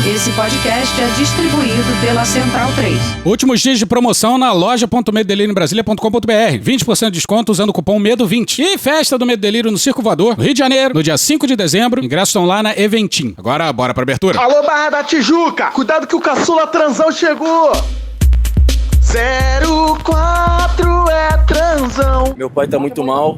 Esse podcast é distribuído pela Central 3. Últimos dias de promoção na loja.medodelirioembrasilha.com.br. 20% de desconto usando o cupom MEDO20. E festa do Medo Delírio no Circo Voador, no Rio de Janeiro, no dia 5 de dezembro. Ingressos estão lá na Eventim. Agora, bora pra abertura. Alô, Barra da Tijuca! Cuidado que o caçula transão chegou! 04 é transão. Meu pai tá muito mal,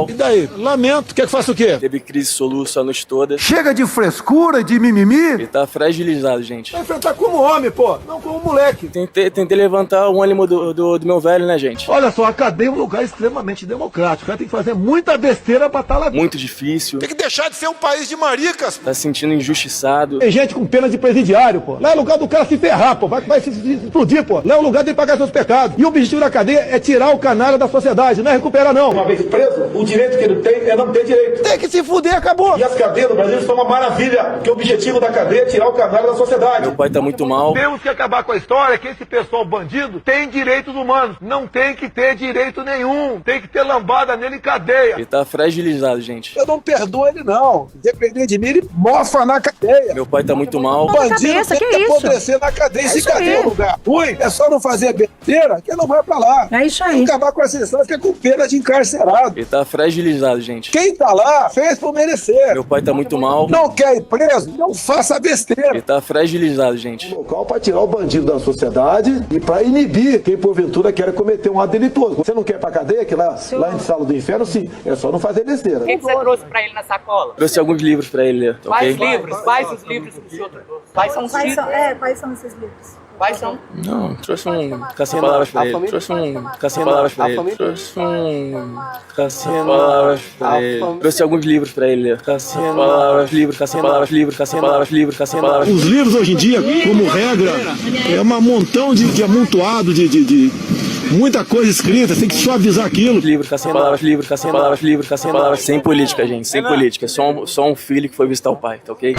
E daí? Lamento, quer que faça o quê? Teve crise soluço a noite toda. Chega de frescura, de mimimi. Ele tá fragilizado, gente. Vai enfrentar como homem, pô, não como moleque. Tentei levantar o ânimo do meu velho, né, gente? Olha só, a cadeia é um lugar extremamente democrático. O cara tem que fazer muita besteira pra estar lá dentro. Muito difícil. Tem que deixar de ser um país de maricas. Tá se sentindo injustiçado. Tem gente com pena de presidiário, pô. Lá é lugar do cara se ferrar, pô. Vai se explodir, pô. Lá é o lugar de pagar seus pecados. E o objetivo da cadeia é tirar o canalha da sociedade, não é recuperar, não. Uma vez preso, o direito que ele tem é não ter direito. Tem que se fuder, acabou. E as cadeias no Brasil são uma maravilha, porque o objetivo da cadeia é tirar o canalha da sociedade. Meu pai tá muito mal. Temos que acabar com a história que esse pessoal bandido tem direitos humanos. Não tem que ter direito nenhum. Tem que ter lambada nele em cadeia. Ele tá fragilizado, gente. Eu não perdoo ele, não. Depender de mim, ele mofa na cadeia. Meu pai tá muito mal. Bandido tem que apodrecer na cadeia. Se cadeia é um lugar ruim, é só não fazer besteira que ele não vai pra lá. É isso aí. Acabar com essa história, fica com pena de encarcerado. Ele tá fragilizado, gente. Quem tá lá fez por merecer. Meu pai tá muito mal. Não quer ir preso? Não faça besteira. Ele tá fragilizado, gente. Local para tirar o bandido da sociedade e para inibir quem porventura quer cometer um ato delituoso. Você não quer ir pra cadeia, que lá em sala do inferno, sim. É só não fazer besteira. O que você trouxe pra ele na sacola? Trouxe alguns livros pra ele ler, Quais ok? livros? Quais os livros que o senhor trouxe? Quais são os títulos? Quais são esses livros? Quais são? Não, trouxe um cacinho de palavras pra ele. Trouxe um cacinho de palavras pra ele. Trouxe um cacinho de palavras pra ele. Trouxe alguns livros pra ele ler. Cacinho de palavras, livros, cacinho de palavras, livros, cacinho de palavras, livros, cacinho de palavras. Os livros hoje em dia, como regra, é um montão de amontoado de muita coisa escrita, tem que suavizar aquilo. Livros, cacinho de palavras, livros, cacinho de palavras, livros, cacinho de palavras. Sem política, gente, sem política. Só um filho que foi visitar o pai, tá ok?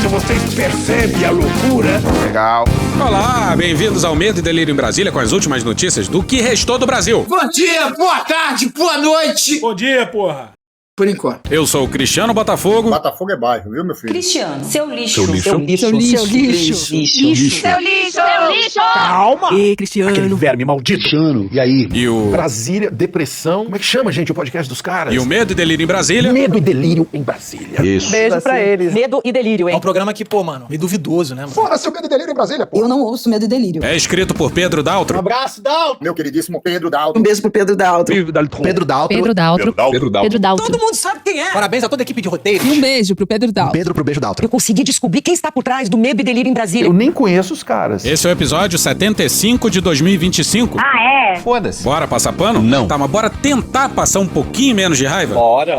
Vocês percebem a loucura? Legal. Olá, bem-vindos ao Medo e Delírio em Brasília com as últimas notícias do que restou do Brasil. Bom dia, boa tarde, boa noite. Bom dia, porra. Por enquanto. Eu sou o Cristiano Botafogo. Botafogo é bairro, viu, meu filho? Cristiano, seu lixo. Seu lixo. Calma. E Cristiano. Aquele verme maldito. Cristiano, e aí? E o... Brasília, depressão. Como é que chama, gente, o podcast dos caras? E o Medo e Delírio em Brasília. Medo e Delírio em Brasília. Isso. Beijo pra eles. Medo e delírio, É hein? um programa que, pô, mano, meio duvidoso, né, mano? Porra, seu Medo e Delírio em Brasília, pô. Eu não ouço Medo e Delírio. É escrito por Pedro Daltro. Abraço, Dal. Meu queridíssimo Pedro Dalton. Um beijo pro Pedro Daltro. Pedro Daltro. Pedro Daltro. Todo mundo sabe quem é. Parabéns a toda a equipe de roteiro. E um beijo pro Pedro Daltro. Pedro pro beijo Daltro. Eu consegui descobrir quem está por trás do Medo e Delírio em Brasília. Eu nem conheço os caras. Esse é o episódio 75 de 2025. Ah, é? Foda-se. Bora passar pano? Não. Tá, mas bora tentar passar um pouquinho menos de raiva? Bora!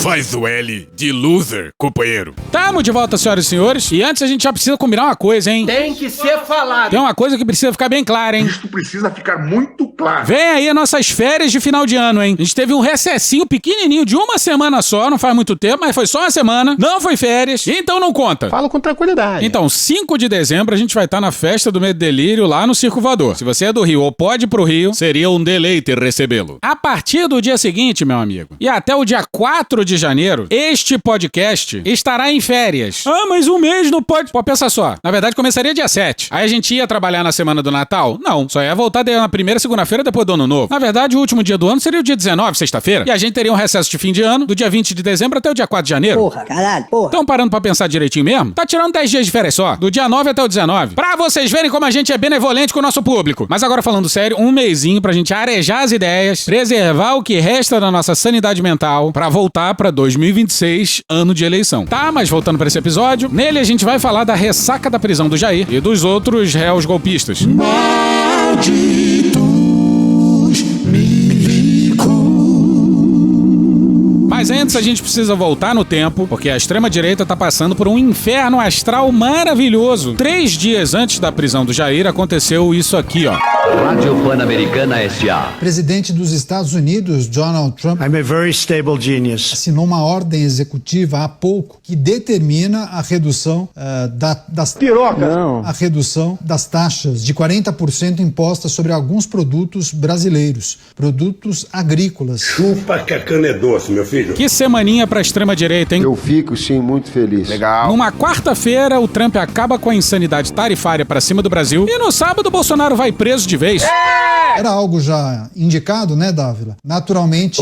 Faz o L de loser, companheiro. Tamo de volta, senhoras e senhores. E antes a gente já precisa combinar uma coisa, hein? Tem que ser falado. Tem uma coisa que precisa ficar bem clara, hein? Isso precisa ficar muito claro. Vem aí as nossas férias de final de ano, hein? A gente teve um recessinho pequenininho de uma semana só, não faz muito tempo, mas foi só uma semana. Não foi férias, então não conta. Fala com tranquilidade. Então, 5 de dezembro a gente vai estar na festa do Medo e Delírio lá no Circo Voador. Se você é do Rio ou pode ir pro Rio, seria um deleite recebê-lo. A partir do dia seguinte, meu amigo, e até o dia 4 de janeiro, este podcast estará em férias. Ah, mas um mês não pode... Pô, pensa só. Na verdade, começaria dia 7. Aí a gente ia trabalhar na semana do Natal? Não. Só ia voltar na primeira segunda-feira depois do Ano Novo. Na verdade, o último dia do ano seria o dia 19, sexta-feira. E a gente teria um recesso de fim de ano, do dia 20 de dezembro até o dia 4 de janeiro. Porra, caralho, porra. Então, parando pra pensar direitinho mesmo, tá tirando 10 dias de férias só, do dia 9 até o 19. Pra vocês verem como a gente é benevolente com o nosso público. Mas agora, falando sério, um mesinho pra gente arejar as ideias, preservar o que resta da nossa sanidade mental, pra voltar pra 2026, ano de eleição. Tá, mas voltando pra esse episódio, nele a gente vai falar da ressaca da prisão do Jair e dos outros réus golpistas. Mas antes a gente precisa voltar no tempo, porque a extrema-direita tá passando por um inferno astral maravilhoso. 3 dias antes da prisão do Jair aconteceu isso aqui, ó. Rádio Pan-Americana S.A. Presidente dos Estados Unidos, Donald Trump, I'm a very stable genius. assinou uma ordem executiva há pouco que determina a redução das a redução das taxas de 40% impostas sobre alguns produtos brasileiros, produtos agrícolas. Chupa que a cana é doce, meu filho. Que semaninha pra extrema-direita, hein? Eu fico, sim, muito feliz. Legal. Numa quarta-feira, o Trump acaba com a insanidade tarifária pra cima do Brasil e no sábado o Bolsonaro vai preso de vez. Era algo já indicado, né, Dávila? Naturalmente.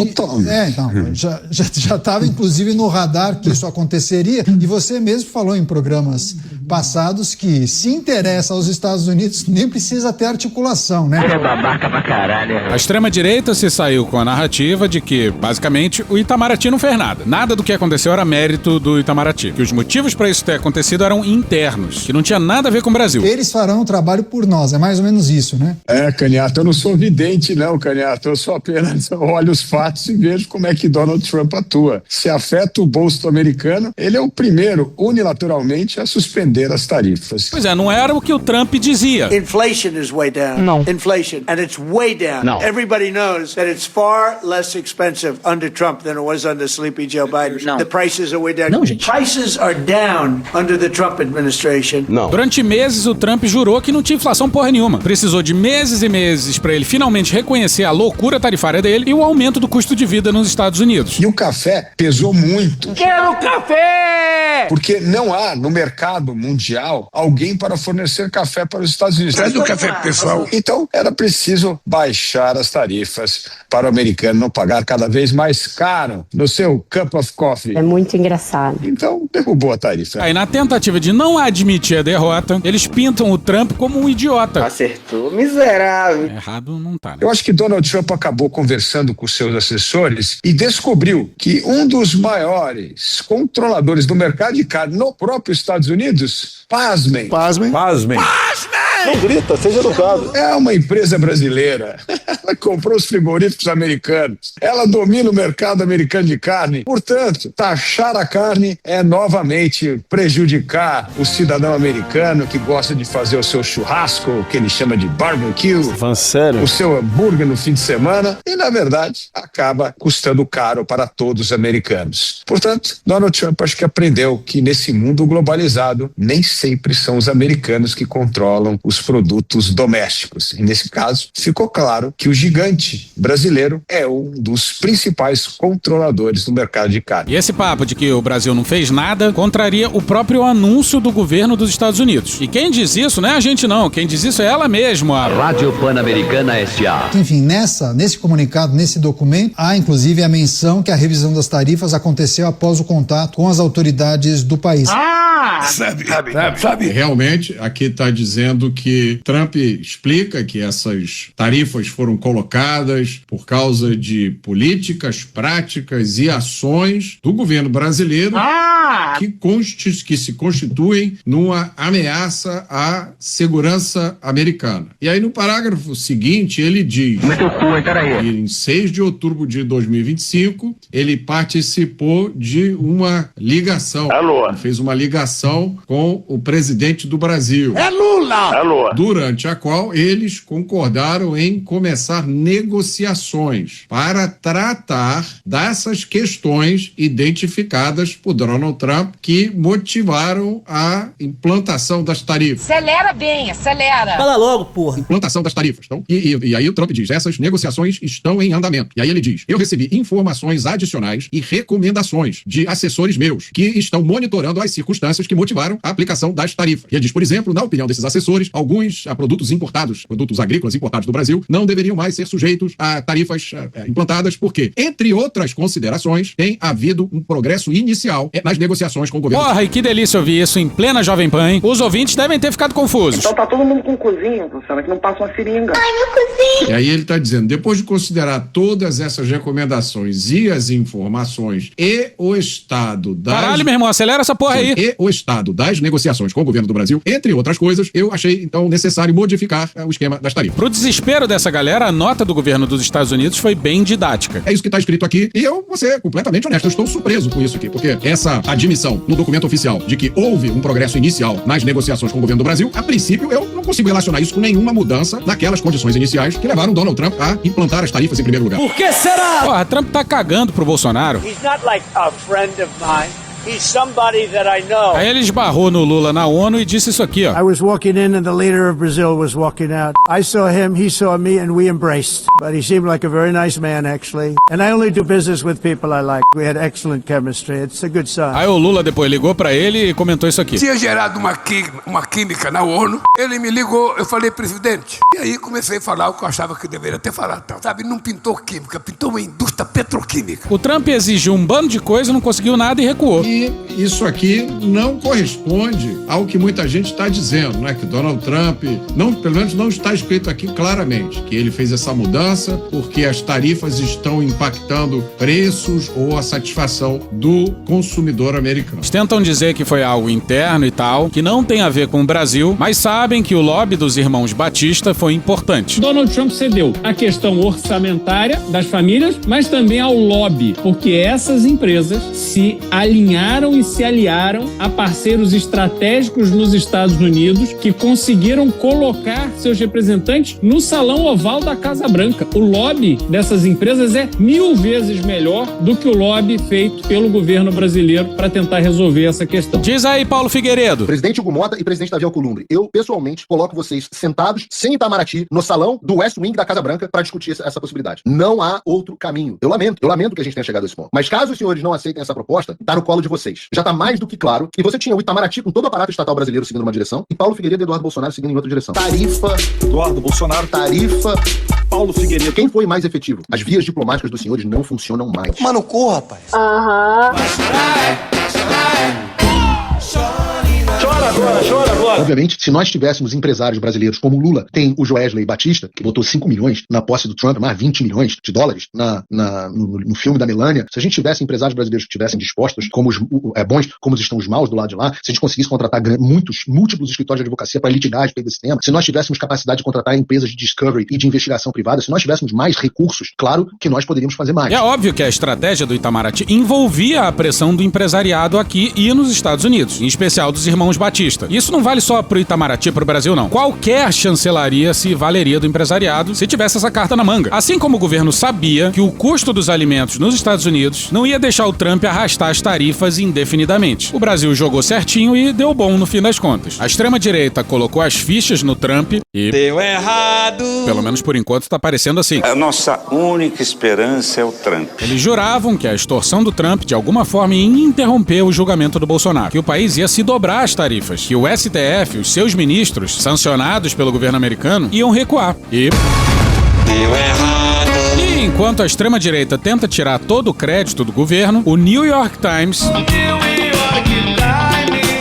Já estava inclusive no radar que isso aconteceria. E você mesmo falou em programas passados que se interessa aos Estados Unidos nem precisa ter articulação, né? É babaca pra caralho. A extrema-direita se saiu com a narrativa de que, basicamente, o Itamaraty não fez nada. Nada do que aconteceu era mérito do Itamaraty. Que os motivos pra isso ter acontecido eram internos, que não tinha nada a ver com o Brasil. Eles farão o trabalho por nós, é mais ou menos isso, né? Canhato, eu não sou vidente não, Canhato, eu só apenas olho os fatos e vejo como é que Donald Trump atua. Se afeta o bolso americano, ele é o primeiro, unilateralmente, a suspender as tarifas. Pois é, não era o que o Trump dizia. Inflation is way down. Não. Inflation. And it's way down. Não. Everybody knows that it's far less expensive under Trump than it was under Sleepy Joe Biden. Não. The prices are way down. Não, gente. Prices are down under the Trump administration. Não. Durante meses, o Trump jurou que não tinha inflação porra nenhuma. Precisou de meses e meses pra ele finalmente reconhecer a loucura tarifária dele e o aumento do custo de vida nos Estados Unidos. E o café pesou muito. Quero café! Porque não há no mercado mundial alguém para fornecer café para os Estados Unidos. Traz o café, pessoal. Então, era preciso baixar as tarifas para o americano não pagar cada vez mais caro no seu cup of coffee. É muito engraçado. Então, derrubou a tarifa. Aí, na tentativa de não admitir a derrota, eles pintam o Trump como um idiota. Acertou, miserável. Errado não tá, né? Eu acho que Donald Trump acabou conversando com seus assessores e descobriu que um dos maiores controladores do mercado de carne no próprio Estados Unidos, pasmem. Não grita, seja educado. É uma empresa brasileira. Ela comprou os frigoríficos americanos. Ela domina o mercado americano de carne. Portanto, taxar a carne é novamente prejudicar o cidadão americano que gosta de fazer o seu churrasco, que ele chama de barbecue. O seu hambúrguer no fim de semana. E, na verdade, acaba custando caro para todos os americanos. Portanto, Donald Trump acho que aprendeu que nesse mundo globalizado, nem sempre são os americanos que controlam os produtos domésticos. E nesse caso, ficou claro que o gigante brasileiro é um dos principais controladores do mercado de carne. E esse papo de que o Brasil não fez nada contraria o próprio anúncio do governo dos Estados Unidos. E quem diz isso não é a gente não, quem diz isso é ela mesma. A Rádio Pan-Americana S.A. Enfim, nesse comunicado, nesse documento, há inclusive a menção que a revisão das tarifas aconteceu após o contato com as autoridades do país. Sabe? Realmente, aqui está dizendo que Trump explica que essas tarifas foram colocadas por causa de políticas, práticas e ações do governo brasileiro que se constituem numa ameaça à segurança americana. E aí, no parágrafo seguinte, ele diz que em 6 de outubro de 2025, ele participou de uma ligação. Ele fez uma ligação com o presidente do Brasil. É Lula! Durante a qual eles concordaram em começar negociações para tratar dessas questões identificadas por Donald Trump que motivaram a implantação das tarifas. Acelera bem, acelera. Fala logo, porra. Implantação das tarifas. Então, e aí o Trump diz, essas negociações estão em andamento. E aí ele diz, eu recebi informações adicionais e recomendações de assessores meus que estão monitorando as circunstâncias que motivaram a aplicação das tarifas. E ele diz, por exemplo, na opinião desses assessores, alguns produtos importados, produtos agrícolas importados do Brasil, não deveriam mais ser sujeitos a tarifas implantadas, porque, entre outras considerações, tem havido um progresso inicial nas negociações com o governo. Porra, e que delícia ouvir isso em plena Jovem Pan. Os ouvintes devem ter ficado confusos. Então tá todo mundo com cozinho, Luciana, que não passa uma seringa. E aí ele está dizendo, depois de considerar todas essas recomendações e as informações e o estado das... Caralho, meu irmão, acelera essa porra aí. E o estado das negociações com o governo do Brasil, entre outras coisas, eu achei então necessário modificar o esquema das tarifas. Pro desespero dessa galera, a nota do governo dos Estados Unidos foi bem didática. É isso que está escrito aqui e eu vou ser completamente honesto, eu estou surpreso com isso aqui, porque essa admissão no documento oficial de que houve um progresso inicial nas negociações com o governo do Brasil, a princípio eu não consigo relacionar isso com nenhuma mudança naquelas condições iniciais que levaram Donald Trump a implantar as tarifas em primeiro lugar. Por que será? Porra, Trump tá cagando pro Bolsonaro. He's not like a friend of mine. He's somebody that I know. Aí ele esbarrou no Lula na ONU e disse isso aqui, ó. I was walking in and the leader of Brazil was walking out. I saw him, he saw me, and we embraced. But he seemed like a very nice man, actually. And I only do business with people I like. We had excellent chemistry. It's a good sign. Aí o Lula depois ligou pra ele e comentou isso aqui. Tinha gerado uma química na ONU. Ele me ligou, eu falei, presidente. E aí comecei a falar o que eu achava que deveria ter falado. Sabe, não pintou química, pintou uma indústria petroquímica. O Trump exigiu um bando de coisa, não conseguiu nada e recuou. E isso aqui não corresponde ao que muita gente está dizendo, né? Que Donald Trump, pelo menos não está escrito aqui claramente, que ele fez essa mudança porque as tarifas estão impactando preços ou a satisfação do consumidor americano. Eles tentam dizer que foi algo interno e tal, que não tem a ver com o Brasil, mas sabem que o lobby dos irmãos Batista foi importante. Donald Trump cedeu à questão orçamentária das famílias, mas também ao lobby, porque essas empresas se alinharam e se aliaram a parceiros estratégicos nos Estados Unidos que conseguiram colocar seus representantes no salão oval da Casa Branca. O lobby dessas empresas é 1000 vezes melhor do que o lobby feito pelo governo brasileiro para tentar resolver essa questão. Diz aí, Paulo Figueiredo. Presidente Hugo Mota e presidente Davi Alcolumbre, eu pessoalmente coloco vocês sentados, sem Itamaraty, no salão do West Wing da Casa Branca para discutir essa possibilidade. Não há outro caminho. Eu lamento que a gente tenha chegado a esse ponto. Mas caso os senhores não aceitem essa proposta, tá no colo de vocês. Já tá mais do que claro que você tinha o Itamaraty com todo o aparato estatal brasileiro seguindo uma direção e Paulo Figueiredo e Eduardo Bolsonaro seguindo em outra direção. Tarifa, Eduardo Bolsonaro, tarifa, Paulo Figueiredo. Quem foi mais efetivo? As vias diplomáticas dos senhores não funcionam mais. Mano, corra, rapaz. Chora agora. Obviamente, se nós tivéssemos empresários brasileiros como o Lula, tem o Joesley Batista, que botou 5 milhões na posse do Trump, mais 20 milhões de dólares no filme da Melania. Se a gente tivesse empresários brasileiros que estivessem dispostos, como os bons, como estão os maus do lado de lá, se a gente conseguisse contratar múltiplos escritórios de advocacia para litigar a respeito desse tema, se nós tivéssemos capacidade de contratar empresas de discovery e de investigação privada, se nós tivéssemos mais recursos, claro que nós poderíamos fazer mais. É óbvio que a estratégia do Itamaraty envolvia a pressão do empresariado aqui e nos Estados Unidos, em especial dos irmãos Batista. Isso não vale só pro Itamaraty, pro Brasil, não. Qualquer chancelaria se valeria do empresariado se tivesse essa carta na manga. Assim como o governo sabia que o custo dos alimentos nos Estados Unidos não ia deixar o Trump arrastar as tarifas indefinidamente. O Brasil jogou certinho e deu bom no fim das contas. A extrema-direita colocou as fichas no Trump e... deu errado! Pelo menos por enquanto tá parecendo assim. A nossa única esperança é o Trump. Eles juravam que a extorsão do Trump de alguma forma ia interromper o julgamento do Bolsonaro, que o país ia se dobrar as tarifas, que o STF, os seus ministros, sancionados pelo governo americano, iam recuar. E... deu errado! E enquanto a extrema-direita tenta tirar todo o crédito do governo, o New York Times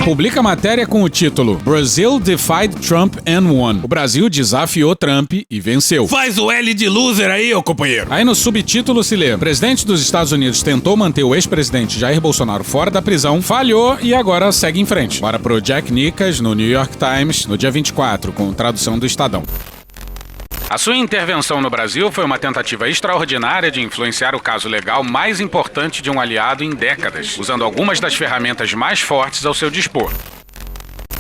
publica matéria com o título Brazil defied Trump and won. O Brasil desafiou Trump e venceu. Faz o L de loser aí, ô companheiro. Aí no subtítulo se lê: o presidente dos Estados Unidos tentou manter o ex-presidente Jair Bolsonaro fora da prisão, falhou e agora segue em frente. Bora pro Jack Nickas no New York Times no dia 24, com tradução do Estadão. A sua intervenção no Brasil foi uma tentativa extraordinária de influenciar o caso legal mais importante de um aliado em décadas, usando algumas das ferramentas mais fortes ao seu dispor.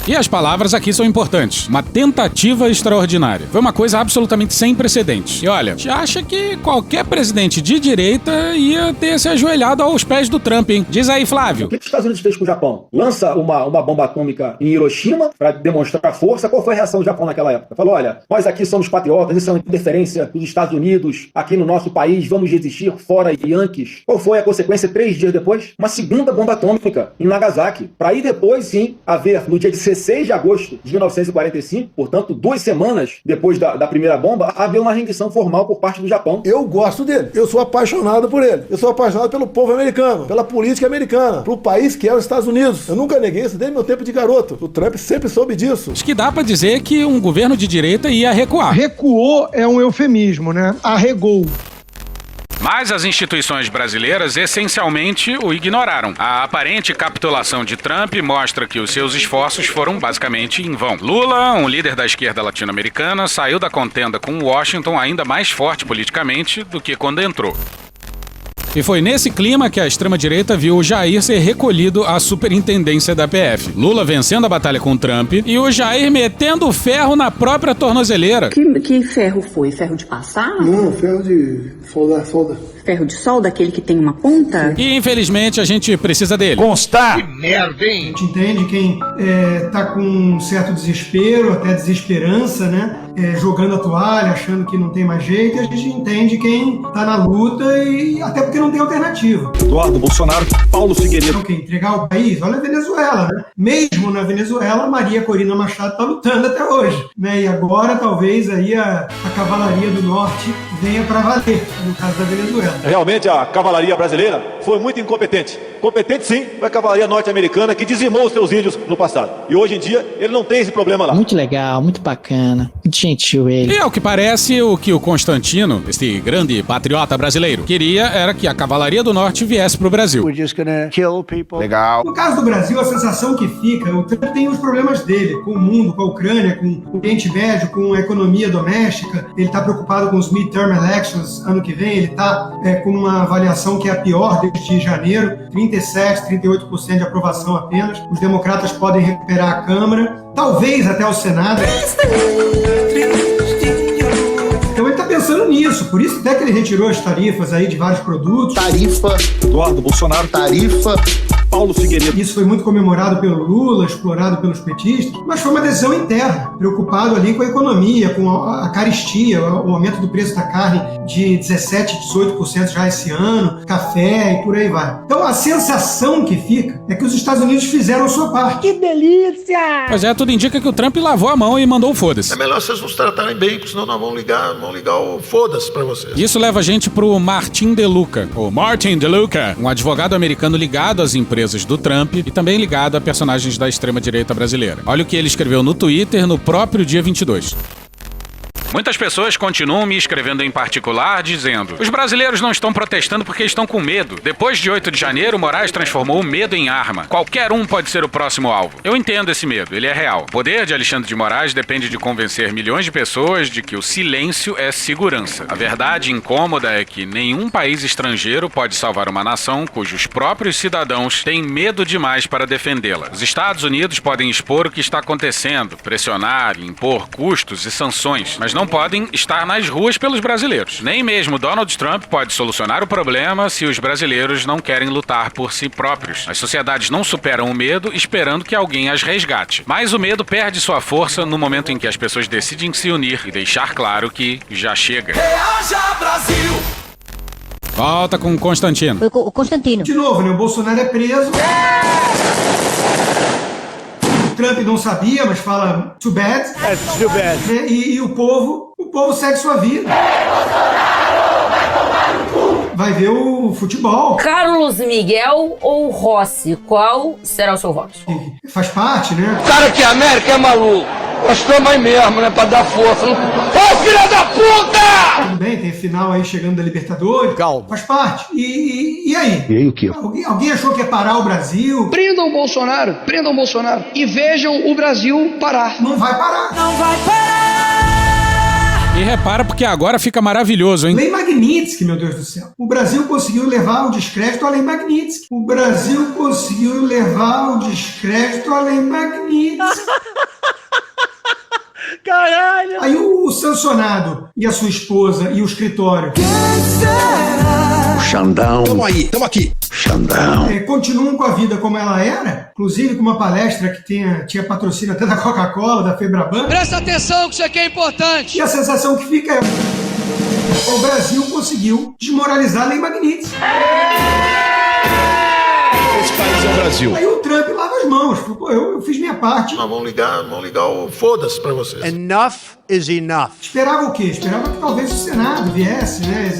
E as palavras aqui são importantes. Uma tentativa extraordinária. Foi uma coisa absolutamente sem precedentes. E olha, a gente acha que qualquer presidente de direita ia ter se ajoelhado aos pés do Trump, hein? Diz aí, Flávio. O que os Estados Unidos fez com o Japão? Lança uma bomba atômica em Hiroshima para demonstrar força. Qual foi a reação do Japão naquela época? Falou, olha, nós aqui somos patriotas, isso é uma interferência dos Estados Unidos aqui no nosso país, vamos resistir fora Yankees. Qual foi a consequência 3 dias depois? Uma segunda bomba atômica em Nagasaki. Para aí depois, sim, haver, no dia de 16 de agosto de 1945, portanto, 2 semanas depois da primeira bomba, havia uma rendição formal por parte do Japão. Eu gosto dele, eu sou apaixonado por ele, eu sou apaixonado pelo povo americano, pela política americana, pro país que é os Estados Unidos. Eu nunca neguei isso desde meu tempo de garoto. O Trump sempre soube disso. Acho que dá pra dizer que um governo de direita ia recuar. Recuou é um eufemismo, né? Arregou. Mas as instituições brasileiras essencialmente o ignoraram. A aparente capitulação de Trump mostra que os seus esforços foram basicamente em vão. Lula, um líder da esquerda latino-americana, saiu da contenda com Washington ainda mais forte politicamente do que quando entrou. E foi nesse clima que a extrema-direita viu o Jair ser recolhido à superintendência da PF. Lula vencendo a batalha com Trump e o Jair metendo o ferro na própria tornozeleira. Que ferro foi? Ferro de passar? Não, ferro de solda. Ferro de solda, aquele que tem uma ponta? E infelizmente a gente precisa dele. Constar! Que merda, hein? A gente entende quem tá com um certo desespero, até desesperança, né? Jogando a toalha, achando que não tem mais jeito. E a gente entende quem tá na luta e até porque não tem alternativa. Eduardo Bolsonaro, Paulo Figueiredo. Então, entregar o país? Olha a Venezuela, né? Mesmo na Venezuela, Maria Corina Machado tá lutando até hoje, né? E agora talvez aí a Cavalaria do Norte venha para valer, no caso da Venezuela. Realmente a cavalaria brasileira foi muito incompetente. Competente sim, foi a cavalaria norte-americana que dizimou os seus índios no passado. E hoje em dia ele não tem esse problema lá. Muito legal, muito bacana, muito gentil ele. E ao que parece, o que o Constantino, esse grande patriota brasileiro, queria era que a Cavalaria do Norte viesse pro Brasil. Legal. No caso do Brasil, a sensação que fica, o Trump tem os problemas dele, com o mundo, com a Ucrânia, com o Oriente Médio, com a economia doméstica. Ele está preocupado com os midterm elections ano que vem, ele está com uma avaliação que é a pior desde janeiro, 37%, 38% de aprovação apenas. Os democratas podem recuperar a Câmara, talvez até o Senado. Então ele está pensando nisso, por isso até que ele retirou as tarifas aí de vários produtos. Tarifa, Eduardo Bolsonaro, tarifa, Paulo Figueiredo. Isso foi muito comemorado pelo Lula, explorado pelos petistas, mas foi uma decisão interna, preocupado ali com a economia, com a caristia, o aumento do preço da carne de 17%, 18% já esse ano, café e por aí vai. Então a sensação que fica é que os Estados Unidos fizeram a sua parte. Que delícia! Mas tudo indica que o Trump lavou a mão e mandou o foda-se. É melhor vocês nos tratarem bem, porque senão nós vamos ligar o foda-se pra vocês. Isso leva a gente pro Martin DeLuca, ou Martin DeLuca, um advogado americano ligado às empresas do Trump e também ligado a personagens da extrema-direita brasileira. Olha o que ele escreveu no Twitter no próprio dia 22. Muitas pessoas continuam me escrevendo em particular dizendo: os brasileiros não estão protestando porque estão com medo. Depois de 8 de janeiro, Moraes transformou o medo em arma. Qualquer um pode ser o próximo alvo. Eu entendo esse medo, ele é real. O poder de Alexandre de Moraes depende de convencer milhões de pessoas de que o silêncio é segurança. A verdade incômoda é que nenhum país estrangeiro pode salvar uma nação cujos próprios cidadãos têm medo demais para defendê-la. Os Estados Unidos podem expor o que está acontecendo, pressionar, impor custos e sanções, mas não podem estar nas ruas pelos brasileiros. Nem mesmo Donald Trump pode solucionar o problema se os brasileiros não querem lutar por si próprios. As sociedades não superam o medo esperando que alguém as resgate. Mas o medo perde sua força no momento em que as pessoas decidem se unir e deixar claro que já chega. Reaja Brasil! Volta com o Constantino. O Constantino. De novo, né? O Bolsonaro é preso. Trump não sabia, mas fala too bad. Too bad. Né? E o povo segue sua vida. Vai ver o futebol. Carlos Miguel ou Rossi? Qual será o seu voto? Faz parte, né? O cara que é América é maluco. Gostou mais mesmo, né? Pra dar força. Ô, filha da puta! Tudo bem, tem final aí chegando da Libertadores. Calma. Faz parte. E aí? E aí o quê? Alguém achou que ia parar o Brasil? Prendam o Bolsonaro e vejam o Brasil parar. Não vai parar. Não vai parar! E repara porque agora fica maravilhoso, hein? Lei Magnitsky, meu Deus do céu. O Brasil conseguiu levar o descrédito à Lei Magnitsky. O Brasil conseguiu levar o descrédito à Lei Magnitsky. Caralho! Aí o sancionado e a sua esposa e o escritório Xandão. Tamo aqui. Xandão. continuam com a vida como ela era, inclusive com uma palestra que tinha patrocínio até da Coca-Cola, da Febraban. Presta atenção que isso aqui é importante. E a sensação que fica é: o Brasil conseguiu desmoralizar a Lei Magnitsky. Esse país é o Brasil. Aí o Trump lava as mãos. Pô, eu fiz minha parte. Nós vamos ligar o foda-se pra vocês. Enough is enough. Esperava o quê? Esperava que talvez o Senado viesse, né?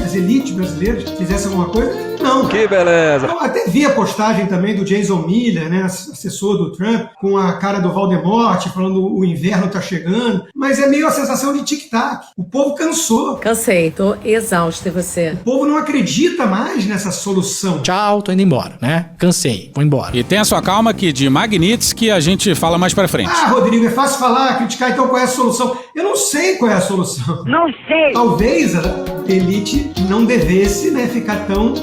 As elites brasileiras fizessem alguma coisa. Não. Que beleza. Eu até vi a postagem também do Jason Miller, né? Assessor do Trump, com a cara do Voldemort, falando o inverno tá chegando. Mas é meio a sensação de tic-tac. O povo cansou. Cansei, tô exausta. E você? O povo não acredita mais nessa solução. Tchau, tô indo embora, né? Cansei, vou embora. E tenha sua calma que de Magnitsky a gente fala mais pra frente. Ah, Rodrigo, é fácil falar, criticar, então qual é a solução? Eu não sei qual é a solução. Não sei. Talvez a elite não devesse, né, ficar tão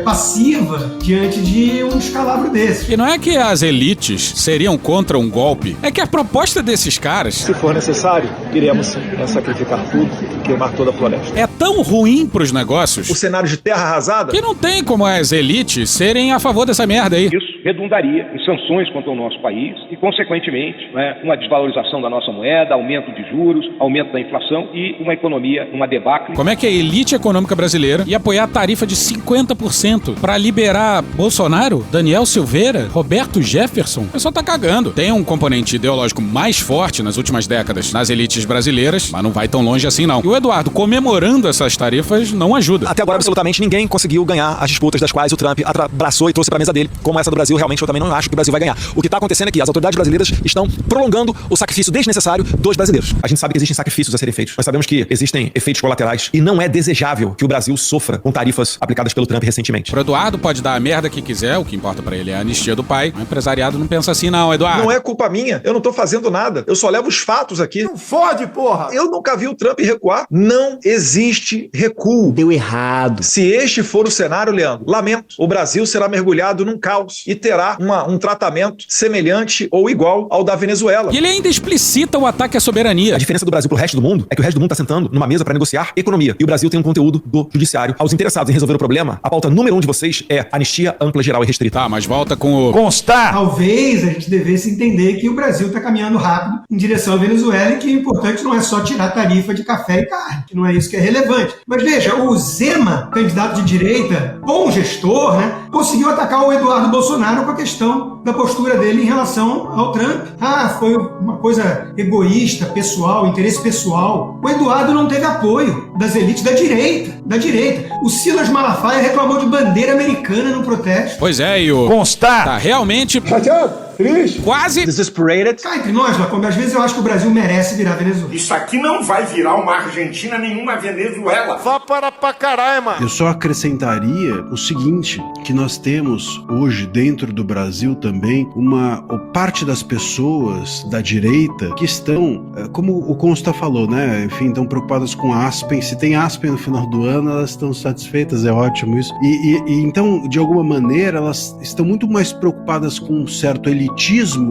passiva diante de um descalabro desse. E não é que as elites seriam contra um golpe, é que a proposta desses caras... Se for necessário, iremos sacrificar tudo e queimar toda a floresta. É tão ruim pros negócios... O cenário de terra arrasada... Que não tem como as elites serem a favor dessa merda aí. Isso redundaria em sanções contra o nosso país e, consequentemente, né, uma desvalorização da nossa moeda, aumento de juros, aumento da inflação e uma economia, uma debacle. Como é que a elite econômica brasileira ia apoiar a tarifa de 50% para liberar Bolsonaro, Daniel Silveira, Roberto Jefferson? O pessoal tá cagando. Tem um componente ideológico mais forte nas últimas décadas nas elites brasileiras, mas não vai tão longe assim não. E o Eduardo comemorando essas tarifas não ajuda. Até agora, absolutamente ninguém conseguiu ganhar as disputas das quais o Trump abraçou e trouxe pra mesa dele, como essa do Brasil. Realmente eu também não acho que o Brasil vai ganhar. O que tá acontecendo é que as autoridades brasileiras estão prolongando o sacrifício desnecessário dos brasileiros. A gente sabe que existem sacrifícios a serem feitos. Nós sabemos que existem efeitos colaterais e não é desejável que o Brasil sofra com tarifas aplicadas pelo Trump recentemente. Pro Eduardo pode dar a merda que quiser, o que importa pra ele é a anistia do pai. O empresariado não pensa assim não, Eduardo. Não é culpa minha, eu não tô fazendo nada. Eu só levo os fatos aqui. Não fode, porra! Eu nunca vi o Trump recuar. Não existe recuo. Deu errado. Se este for o cenário, Leandro, lamento. O Brasil será mergulhado num caos e terá um tratamento semelhante ou igual ao da Venezuela. E ele ainda explicita o ataque à soberania. A diferença do Brasil pro resto do mundo é que o resto do mundo tá sentando numa mesa para negociar economia. E o Brasil tem um conteúdo do judiciário. Aos interessados em resolver o problema, a pauta número 1 de vocês é anistia ampla, geral e restrita. Tá, mas volta com o... Constar! Talvez a gente devesse entender que o Brasil tá caminhando rápido em direção à Venezuela e que o importante não é só tirar a tarifa de café e carne, que não é isso que é relevante. Mas veja, o Zema, candidato de direita, bom gestor, né, conseguiu atacar o Eduardo Bolsonaro com a questão da postura dele em relação ao Trump. Ah, foi uma coisa egoísta, pessoal, interesse pessoal. O Eduardo não teve apoio das elites da direita. O Silas Malafaia reclamou de bandeira americana no protesto. Pois é, e o... Constar! Tá realmente... Chateado? Triste? Quase... Desesperated? Cá entre nós, Lacombe, às vezes eu acho que o Brasil merece virar Venezuela. Isso aqui não vai virar uma Argentina nem uma Venezuela. Vá para caralho, mano. Eu só acrescentaria o seguinte, que nós temos hoje dentro do Brasil também uma parte das pessoas da direita que estão, como o Consta falou, né? Enfim, estão preocupadas com Aspen. Se tem Aspen no final do ano, elas estão satisfeitas, é ótimo isso. E então, de alguma maneira, elas estão muito mais preocupadas com um certo elitismo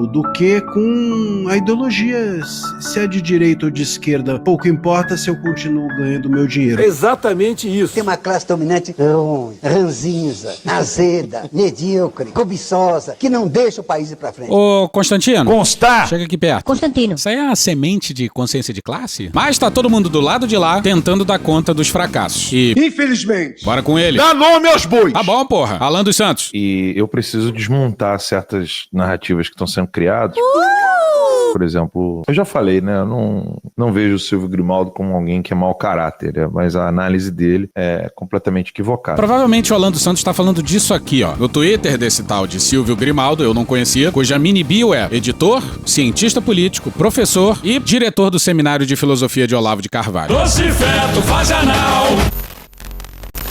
do que com a ideologia, se é de direita ou de esquerda. Pouco importa se eu continuo ganhando meu dinheiro. Exatamente isso. Tem uma classe dominante ruim, ranzinza, azeda, medíocre, cobiçosa, que não deixa o país ir pra frente. Ô, Constantino. Constar. Chega aqui perto. Constantino. Isso aí é a semente de consciência de classe? Mas tá todo mundo do lado de lá tentando dar conta dos fracassos. E... infelizmente. Bora com ele. Dá nome aos bois. Tá bom, porra. Alan dos Santos. E eu preciso desmontar certas narrativas que estão sendo criadas. Por exemplo, eu já falei, né? Eu não vejo o Silvio Grimaldo como alguém que é mau caráter, mas a análise dele é completamente equivocada. Provavelmente o Alan dos Santos tá falando disso aqui, ó. No Twitter desse tal de Silvio Grimaldo, eu não conhecia, cuja mini bio é editor, cientista político, professor e diretor do Seminário de Filosofia de Olavo de Carvalho. Doce feto, faz anal.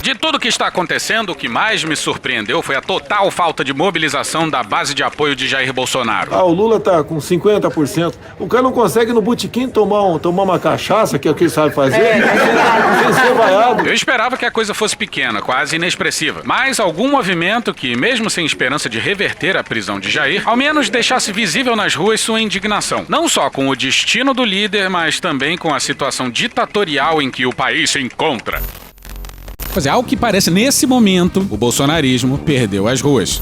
De tudo que está acontecendo, o que mais me surpreendeu foi a total falta de mobilização da base de apoio de Jair Bolsonaro. Ah, o Lula tá com 50%. O cara não consegue no botequim tomar uma cachaça, que é o que ele sabe fazer. Sem ser vaiado. Eu esperava que a coisa fosse pequena, quase inexpressiva. Mas algum movimento que, mesmo sem esperança de reverter a prisão de Jair, ao menos deixasse visível nas ruas sua indignação. Não só com o destino do líder, mas também com a situação ditatorial em que o país se encontra. Pois é, ao que parece, nesse momento, o bolsonarismo perdeu as ruas.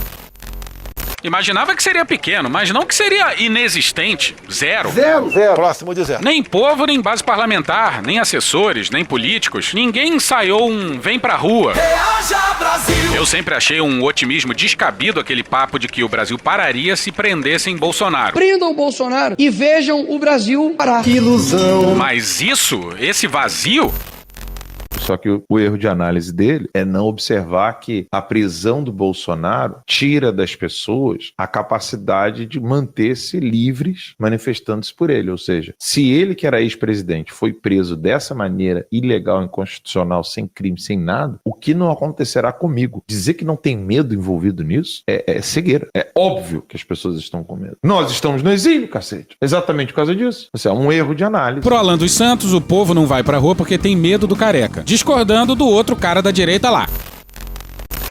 Imaginava que seria pequeno, mas não que seria inexistente. Zero. Zero. Próximo de zero. Nem povo, nem base parlamentar, nem assessores, nem políticos. Ninguém ensaiou um vem pra rua. Reaja, Brasil! Eu sempre achei um otimismo descabido aquele papo de que o Brasil pararia se prendessem Bolsonaro. Prendam o Bolsonaro e vejam o Brasil parar. Que ilusão. Mas esse vazio... Só que o erro de análise dele é não observar que a prisão do Bolsonaro tira das pessoas a capacidade de manter-se livres manifestando-se por ele. Ou seja, se ele, que era ex-presidente, foi preso dessa maneira ilegal, inconstitucional, sem crime, sem nada, o que não acontecerá comigo? Dizer que não tem medo envolvido nisso é cegueira. É óbvio que as pessoas estão com medo. Nós estamos no exílio, cacete. Exatamente por causa disso. Isso é um erro de análise. Pro Alan dos Santos, o povo não vai pra rua porque tem medo do careca. Discordando do outro cara da direita lá.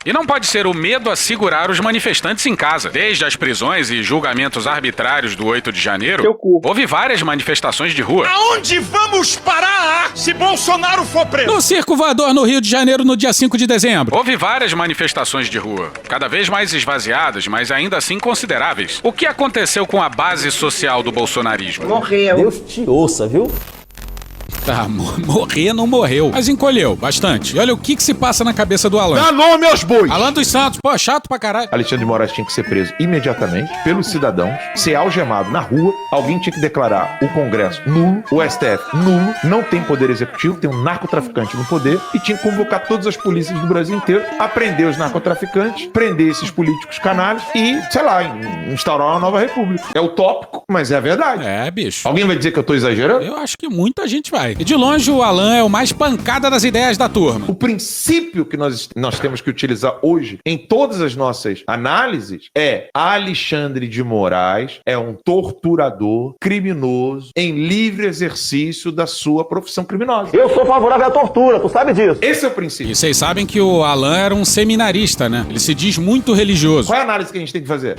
E não pode ser o medo a segurar os manifestantes em casa. Desde as prisões e julgamentos arbitrários do 8 de janeiro, houve várias manifestações de rua. Aonde vamos parar se Bolsonaro for preso? No Circo Voador, no Rio de Janeiro, no dia 5 de dezembro. Houve várias manifestações de rua, cada vez mais esvaziadas, mas ainda assim consideráveis. O que aconteceu com a base social do bolsonarismo? Morreu. Deus te ouça, viu? Tá, morrer não morreu, mas encolheu bastante. E olha o que se passa na cabeça do Alan. Dá nome aos bois! Alan dos Santos, pô, chato pra caralho. Alexandre de Moraes tinha que ser preso imediatamente pelos cidadãos, ser algemado na rua, alguém tinha que declarar o Congresso nulo, o STF nulo, não tem poder executivo, tem um narcotraficante no poder e tinha que convocar todas as polícias do Brasil inteiro a prender os narcotraficantes, prender esses políticos canalhas e, sei lá, instaurar uma nova república. É utópico, mas é a verdade. É, bicho. Alguém vai dizer que eu tô exagerando? Eu acho que muita gente vai. E de longe o Alan é o mais pancada das ideias da turma. O princípio que nós temos que utilizar hoje em todas as nossas análises é: Alexandre de Moraes é um torturador criminoso em livre exercício da sua profissão criminosa. Eu sou favorável à tortura, tu sabe disso. Esse é o princípio. E vocês sabem que o Alan era um seminarista, né? Ele se diz muito religioso. Qual é a análise que a gente tem que fazer?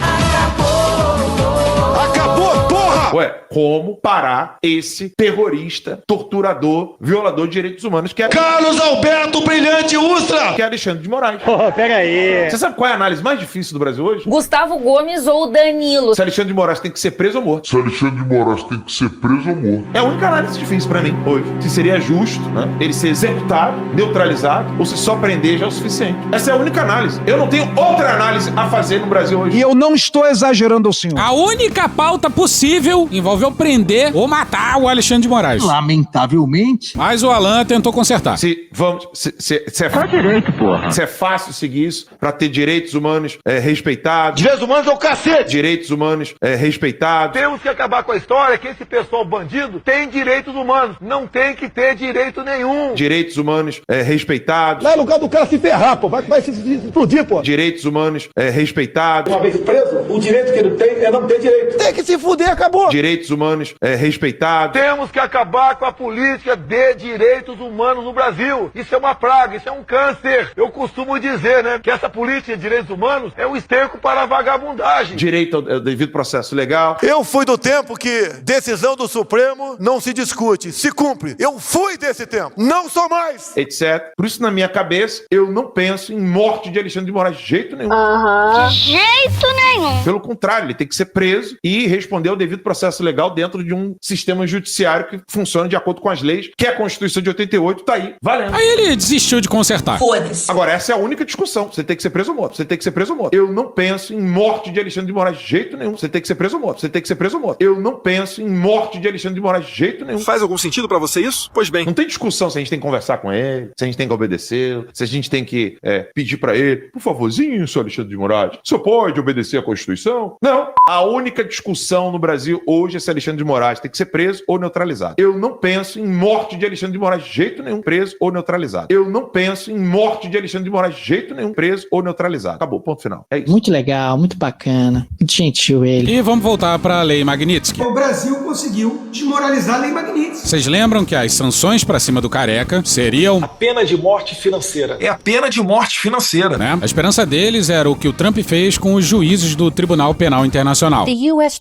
Acabou, porra! Ué, como parar esse terrorista, torturador, violador de direitos humanos que é Carlos Alberto Brilhante Ustra! que é Alexandre de Moraes. Pega aí. Você sabe qual é a análise mais difícil do Brasil hoje? Gustavo Gomes ou Danilo? Se Alexandre de Moraes tem que ser preso ou morto. Se Alexandre de Moraes tem que ser preso ou morto. É a única análise difícil pra mim hoje. Se seria justo, né, ele ser executado, neutralizado, ou se só prender já é o suficiente. Essa é a única análise. Eu não tenho outra análise a fazer no Brasil hoje. E eu não estou exagerando ao senhor. A única pauta possível envolveu prender ou matar o Alexandre de Moraes. Lamentavelmente. Mas o Alan tentou consertar. Se é direito, porra. Se é fácil seguir isso pra ter direitos humanos respeitados. Direitos humanos é o cacete. Direitos humanos respeitados. Temos que acabar com a história que esse pessoal bandido tem direitos humanos. Não tem que ter direito nenhum. Direitos humanos respeitados. Lá é lugar do cara se ferrar, pô. Vai se explodir, pô. Direitos humanos respeitados. Uma vez preso, o direito que ele tem é não ter direito. Tem que se fuder, acabou. Direitos humanos respeitados. Temos que acabar com a política de direitos humanos no Brasil. Isso é uma praga, isso é um câncer. Eu costumo dizer, né, que essa política de direitos humanos é um esterco para a vagabundagem. Direito ao devido processo legal. Eu fui do tempo que decisão do Supremo não se discute, se cumpre. Eu fui desse tempo, não sou mais. Etc. Por isso, na minha cabeça, eu não penso em morte de Alexandre de Moraes de jeito nenhum. De jeito nenhum. Pelo contrário, ele tem que ser preso e responder ao devido processo legal dentro de um sistema judiciário que funciona de acordo com as leis, que é a Constituição de 88, tá aí, valendo. Aí ele desistiu de consertar. Foda-se. Agora, essa é a única discussão. Você tem que ser preso ou morto. Você tem que ser preso ou morto. Eu não penso em morte de Alexandre de Moraes de jeito nenhum. Você tem que ser preso ou morto. Você tem que ser preso ou morto. Eu não penso em morte de Alexandre de Moraes de jeito nenhum. Faz algum sentido pra você isso? Pois bem. Não tem discussão se a gente tem que conversar com ele, se a gente tem que obedecer, se a gente tem que pedir pra ele, por favorzinho, senhor Alexandre de Moraes, o senhor pode obedecer à Constituição? Não. A única discussão no Brasil hoje é se Alexandre de Moraes tem que ser preso ou neutralizado. Eu não penso em morte de Alexandre de Moraes de jeito nenhum, preso ou neutralizado. Eu não penso em morte de Alexandre de Moraes de jeito nenhum, preso ou neutralizado. Acabou, ponto final. É isso. Muito legal, muito bacana, muito gentil ele. E vamos voltar pra Lei Magnitsky. O Brasil conseguiu desmoralizar a Lei Magnitsky. Vocês lembram que as sanções pra cima do Careca seriam... A pena de morte financeira. É a pena de morte financeira. Né? A esperança deles era o que o Trump fez com os juízes do Tribunal Penal Internacional. The U.S.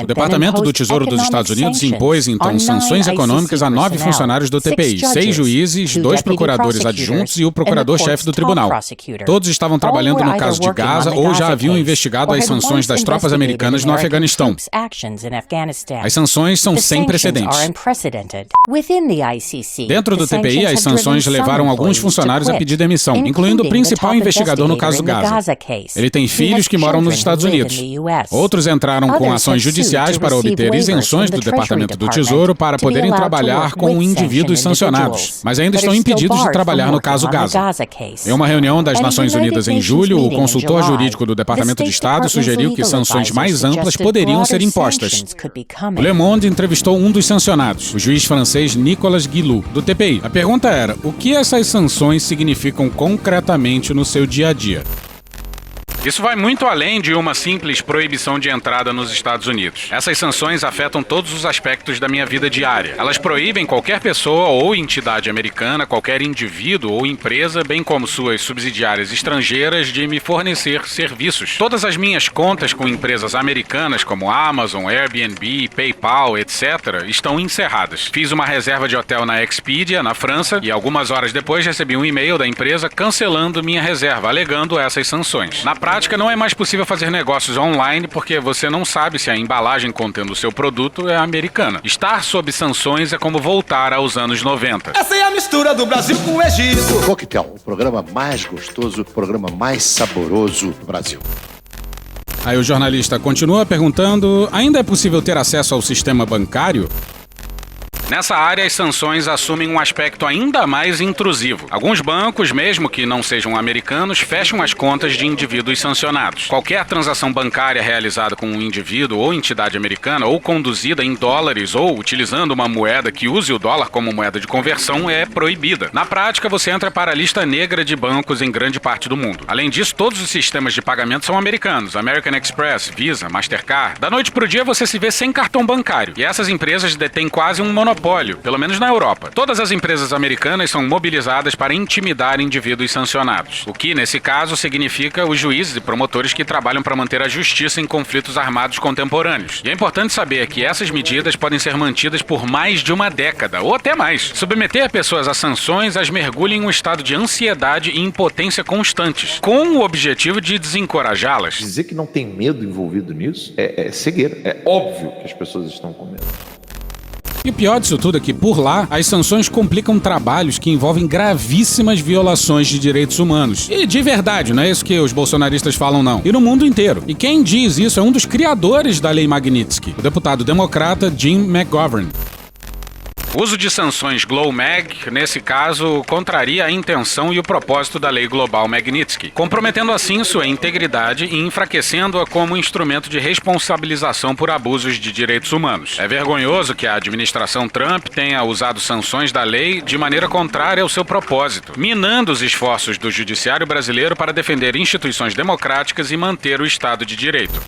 O Departamento do Tesouro dos Estados Unidos impôs, então, sanções econômicas a 9 funcionários do TPI, 6 juízes, 2 procuradores adjuntos e o procurador-chefe do tribunal. Todos estavam trabalhando no caso de Gaza ou já haviam investigado as sanções das tropas americanas no Afeganistão. As sanções são sem precedentes. Dentro do TPI, as sanções levaram alguns funcionários a pedir demissão, incluindo o principal investigador no caso Gaza. Ele tem filhos que moram nos Estados Unidos. Outros entraram com ações judiciais para obter isenções do Departamento do Tesouro para poderem trabalhar com indivíduos sancionados, mas ainda estão impedidos de trabalhar no caso Gaza. Em uma reunião das Nações Unidas em julho, o consultor jurídico do Departamento de Estado sugeriu que sanções mais amplas poderiam ser impostas. O Le Monde entrevistou um dos sancionados, o juiz francês Nicolas Guillou, do TPI. A pergunta era: o que essas sanções significam concretamente no seu dia a dia? Isso vai muito além de uma simples proibição de entrada nos Estados Unidos. Essas sanções afetam todos os aspectos da minha vida diária. Elas proíbem qualquer pessoa ou entidade americana, qualquer indivíduo ou empresa, bem como suas subsidiárias estrangeiras, de me fornecer serviços. Todas as minhas contas com empresas americanas como Amazon, Airbnb, PayPal, etc., estão encerradas. Fiz uma reserva de hotel na Expedia, na França, e algumas horas depois recebi um e-mail da empresa cancelando minha reserva, alegando essas sanções. Na prática, não é mais possível fazer negócios online porque você não sabe se a embalagem contendo o seu produto é americana. Estar sob sanções é como voltar aos anos 90. Essa é a mistura do Brasil com o Egito. Coquetel, o programa mais gostoso, o programa mais saboroso do Brasil. Aí o jornalista continua perguntando: ainda é possível ter acesso ao sistema bancário? Nessa área, as sanções assumem um aspecto ainda mais intrusivo. Alguns bancos, mesmo que não sejam americanos, fecham as contas de indivíduos sancionados. Qualquer transação bancária realizada com um indivíduo ou entidade americana ou conduzida em dólares ou utilizando uma moeda que use o dólar como moeda de conversão é proibida. Na prática, você entra para a lista negra de bancos em grande parte do mundo. Além disso, todos os sistemas de pagamento são americanos. American Express, Visa, Mastercard. Da noite para o dia, você se vê sem cartão bancário. E essas empresas detêm quase um monopólio, pelo menos na Europa. Todas as empresas americanas são mobilizadas para intimidar indivíduos sancionados, o que, nesse caso, significa os juízes e promotores que trabalham para manter a justiça em conflitos armados contemporâneos. E é importante saber que essas medidas podem ser mantidas por mais de uma década, ou até mais. Submeter pessoas a sanções as mergulha em um estado de ansiedade e impotência constantes, com o objetivo de desencorajá-las. Dizer que não tem medo envolvido nisso é cegueira. É óbvio que as pessoas estão com medo. E o pior disso tudo é que, por lá, as sanções complicam trabalhos que envolvem gravíssimas violações de direitos humanos. E de verdade, não é isso que os bolsonaristas falam, não. E no mundo inteiro. E quem diz isso é um dos criadores da Lei Magnitsky, o deputado democrata Jim McGovern. O uso de sanções GLOW-MAG, nesse caso, contraria a intenção e o propósito da Lei Global Magnitsky, comprometendo assim sua integridade e enfraquecendo-a como instrumento de responsabilização por abusos de direitos humanos. É vergonhoso que a administração Trump tenha usado sanções da lei de maneira contrária ao seu propósito, minando os esforços do judiciário brasileiro para defender instituições democráticas e manter o Estado de Direito.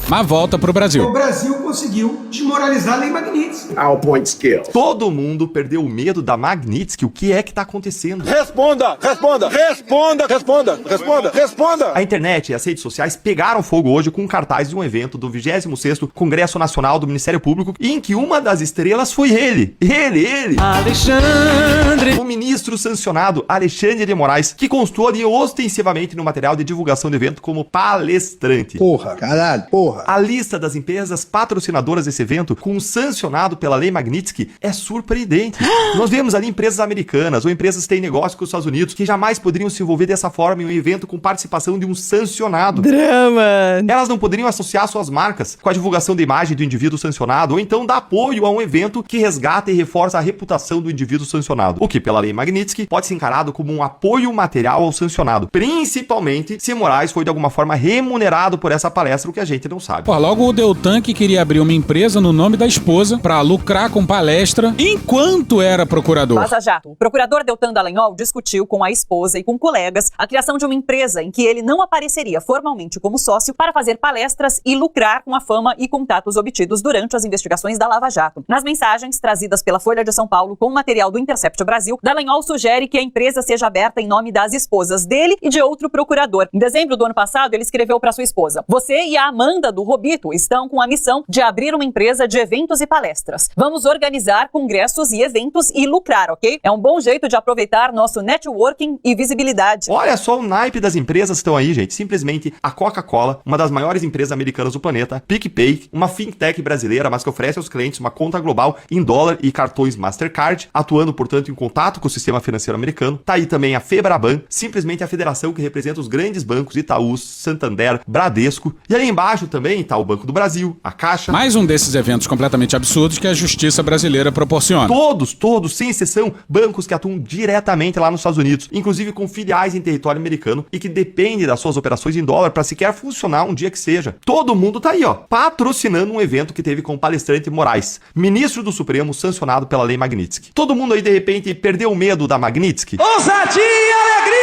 Mas volta pro Brasil. O Brasil conseguiu desmoralizar a Lei Magnitsky. Our point scale. Todo mundo perdeu o medo da Magnitsky. O que é que tá acontecendo? Responda! Responda! Responda! Responda! Responda! Responda! A internet e as redes sociais pegaram fogo hoje com um cartaz de um evento do 26º Congresso Nacional do Ministério Público, em que uma das estrelas foi ele. Ele! Alexandre! O ministro sancionado Alexandre de Moraes, que constou ali ostensivamente no material de divulgação do evento como palestrante. Porra! Caralho! Porra! A lista das empresas patrocinadoras desse evento, com sancionado pela Lei Magnitsky, é surpreendente. Nós vemos ali empresas americanas ou empresas que têm negócio com os Estados Unidos que jamais poderiam se envolver dessa forma em um evento com participação de um sancionado. Drama! Elas não poderiam associar suas marcas com a divulgação da imagem do indivíduo sancionado ou então dar apoio a um evento que resgata e reforça a reputação do indivíduo sancionado, o que pela Lei Magnitsky pode ser encarado como um apoio material ao sancionado, principalmente se Moraes foi de alguma forma remunerado por essa palestra, o que a gente não sabe. Pô, logo o Deltan que queria abrir uma empresa no nome da esposa pra lucrar com palestra enquanto era procurador. Vaza Jato. O procurador Deltan Dallagnol discutiu com a esposa e com colegas a criação de uma empresa em que ele não apareceria formalmente como sócio para fazer palestras e lucrar com a fama e contatos obtidos durante as investigações da Lava Jato. Nas mensagens trazidas pela Folha de São Paulo com material do Intercept Brasil, Dallagnol sugere que a empresa seja aberta em nome das esposas dele e de outro procurador. Em dezembro do ano passado, ele escreveu para sua esposa: "Você e a Amanda conta do Robito estão com a missão de abrir uma empresa de eventos e palestras. Vamos organizar congressos e eventos e lucrar, ok? É um bom jeito de aproveitar nosso networking e visibilidade. Olha só o naipe das empresas que estão aí, gente. Simplesmente a Coca-Cola, uma das maiores empresas americanas do planeta, PicPay, uma fintech brasileira, mas que oferece aos clientes uma conta global em dólar e cartões Mastercard, atuando, portanto, em contato com o sistema financeiro americano. Tá aí também a Febraban, simplesmente a federação que representa os grandes bancos Itaú, Santander, Bradesco. E ali embaixo também tá o Banco do Brasil, a Caixa. Mais um desses eventos completamente absurdos que a justiça brasileira proporciona. Todos, sem exceção, bancos que atuam diretamente lá nos Estados Unidos, inclusive com filiais em território americano e que dependem das suas operações em dólar para sequer funcionar um dia que seja. Todo mundo tá aí, ó, patrocinando um evento que teve como palestrante Moraes, ministro do Supremo sancionado pela Lei Magnitsky. Todo mundo aí, de repente, perdeu o medo da Magnitsky? Ousadia e alegria!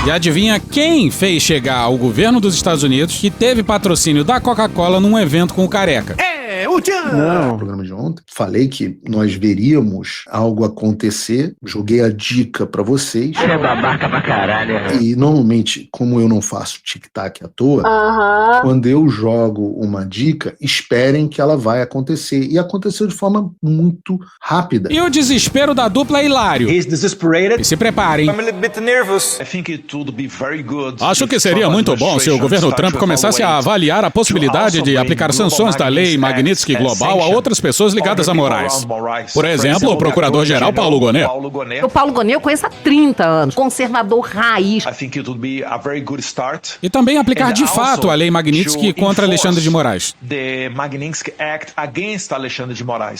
E adivinha quem fez chegar ao governo dos Estados Unidos que teve patrocínio da Coca-Cola num evento com o Careca? O Tchan! Não. No programa de ontem, falei que nós veríamos algo acontecer, joguei a dica pra vocês. Ele é babaca pra caralho. E normalmente, como eu não faço tic-tac à toa, quando eu jogo uma dica, esperem que ela vai acontecer. E aconteceu de forma muito rápida. E o desespero da dupla é hilário. He's desesperated. E se preparem. I'm a little bit nervous. I think it would be very good. Acho que seria muito bom se o governo Trump começasse a avaliar a possibilidade de aplicar sanções da lei Magnitsky Global a outras pessoas ligadas a Moraes. Por exemplo, o procurador-geral Paulo Gonet. O Paulo Gonet eu conheço há 30 anos, conservador raiz. E também aplicar de fato a lei Magnitsky contra Alexandre de Moraes.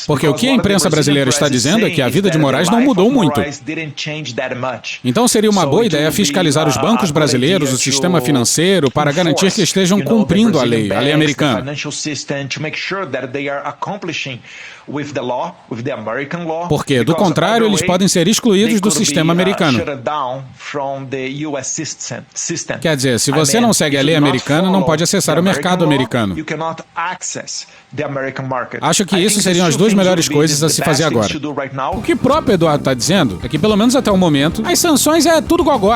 Porque o que a imprensa brasileira está dizendo é que a vida de Moraes não mudou muito. Então seria uma boa ideia fiscalizar os bancos brasileiros, o sistema financeiro, para garantir que estejam cumprindo a lei americana. Porque, do contrário, eles podem ser excluídos do sistema americano. Quer dizer, se você não segue a lei americana, não pode acessar o mercado americano. Acho que isso seriam as duas melhores coisas a se fazer agora. O que o próprio Eduardo está dizendo é que, pelo menos até o momento, as sanções é tudo gogó.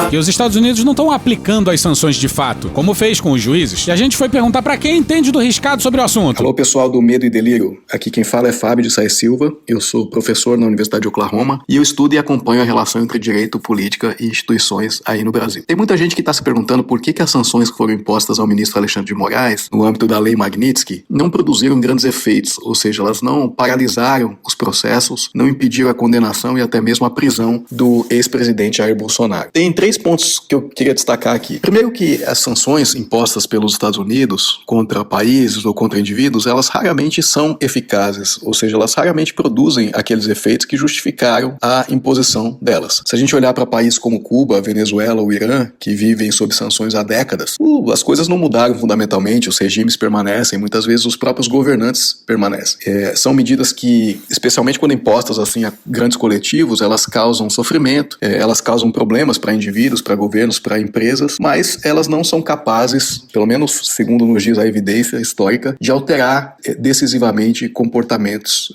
Que os Estados Unidos não estão aplicando as sanções de fato, como fez com os juízes. E a gente foi perguntar para quem entende do riscado sobre o assunto. Alô, pessoal do Medo e Delírio. Aqui quem fala é Fábio de Saez Silva. Eu sou professor na Universidade de Oklahoma e eu estudo e acompanho a relação entre direito, política e instituições aí no Brasil. Tem muita gente que está se perguntando por que as sanções que foram impostas ao ministro Alexandre de Moraes, no âmbito da lei Magnitsky, não produziram grandes efeitos, ou seja, elas não paralisaram os processos, não impediram a condenação e até mesmo a prisão do ex-presidente Jair Bolsonaro. Tem 3 pontos que eu queria destacar aqui. Primeiro que as sanções impostas pelos Estados Unidos contra países ou contra indivíduos, elas raramente são eficazes, ou seja, elas raramente produzem aqueles efeitos que justificaram a imposição delas. Se a gente olhar para países como Cuba, Venezuela ou Irã, que vivem sob sanções há décadas, as coisas não mudaram fundamentalmente, os regimes permanecem, muitas vezes os próprios governantes permanecem. São medidas que, especialmente quando impostas assim a grandes coletivos, elas causam sofrimento, elas causam problemas para indivíduos, para governos, para empresas, mas elas não são capazes, pelo menos segundo nos diz a evidência histórica, de alterar decisivamente comportamentos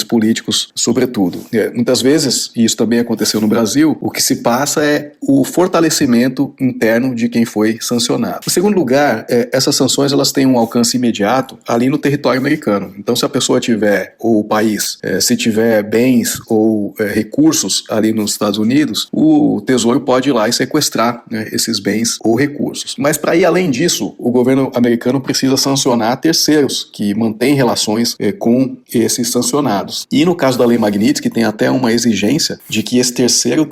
políticos, sobretudo. Muitas vezes, e isso também aconteceu no Brasil, o que se passa é o fortalecimento interno de quem foi sancionado. Em segundo lugar, essas sanções elas têm um alcance imediato ali no território americano. Então, se a pessoa tiver, ou o país, se tiver bens ou recursos ali nos Estados Unidos, o Tesouro pode ir lá e sequestrar, né, esses bens ou recursos. Mas para ir além disso, o governo americano precisa sancionar terceiros que mantêm relações com esses sancionados. E no caso da Lei Magnitsky, tem até uma exigência de que esse terceiro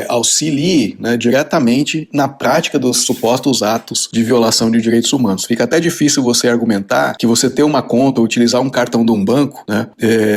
auxilie, né, diretamente na prática dos supostos atos de violação de direitos humanos. Fica até difícil você argumentar que você ter uma conta ou utilizar um cartão de um banco, né,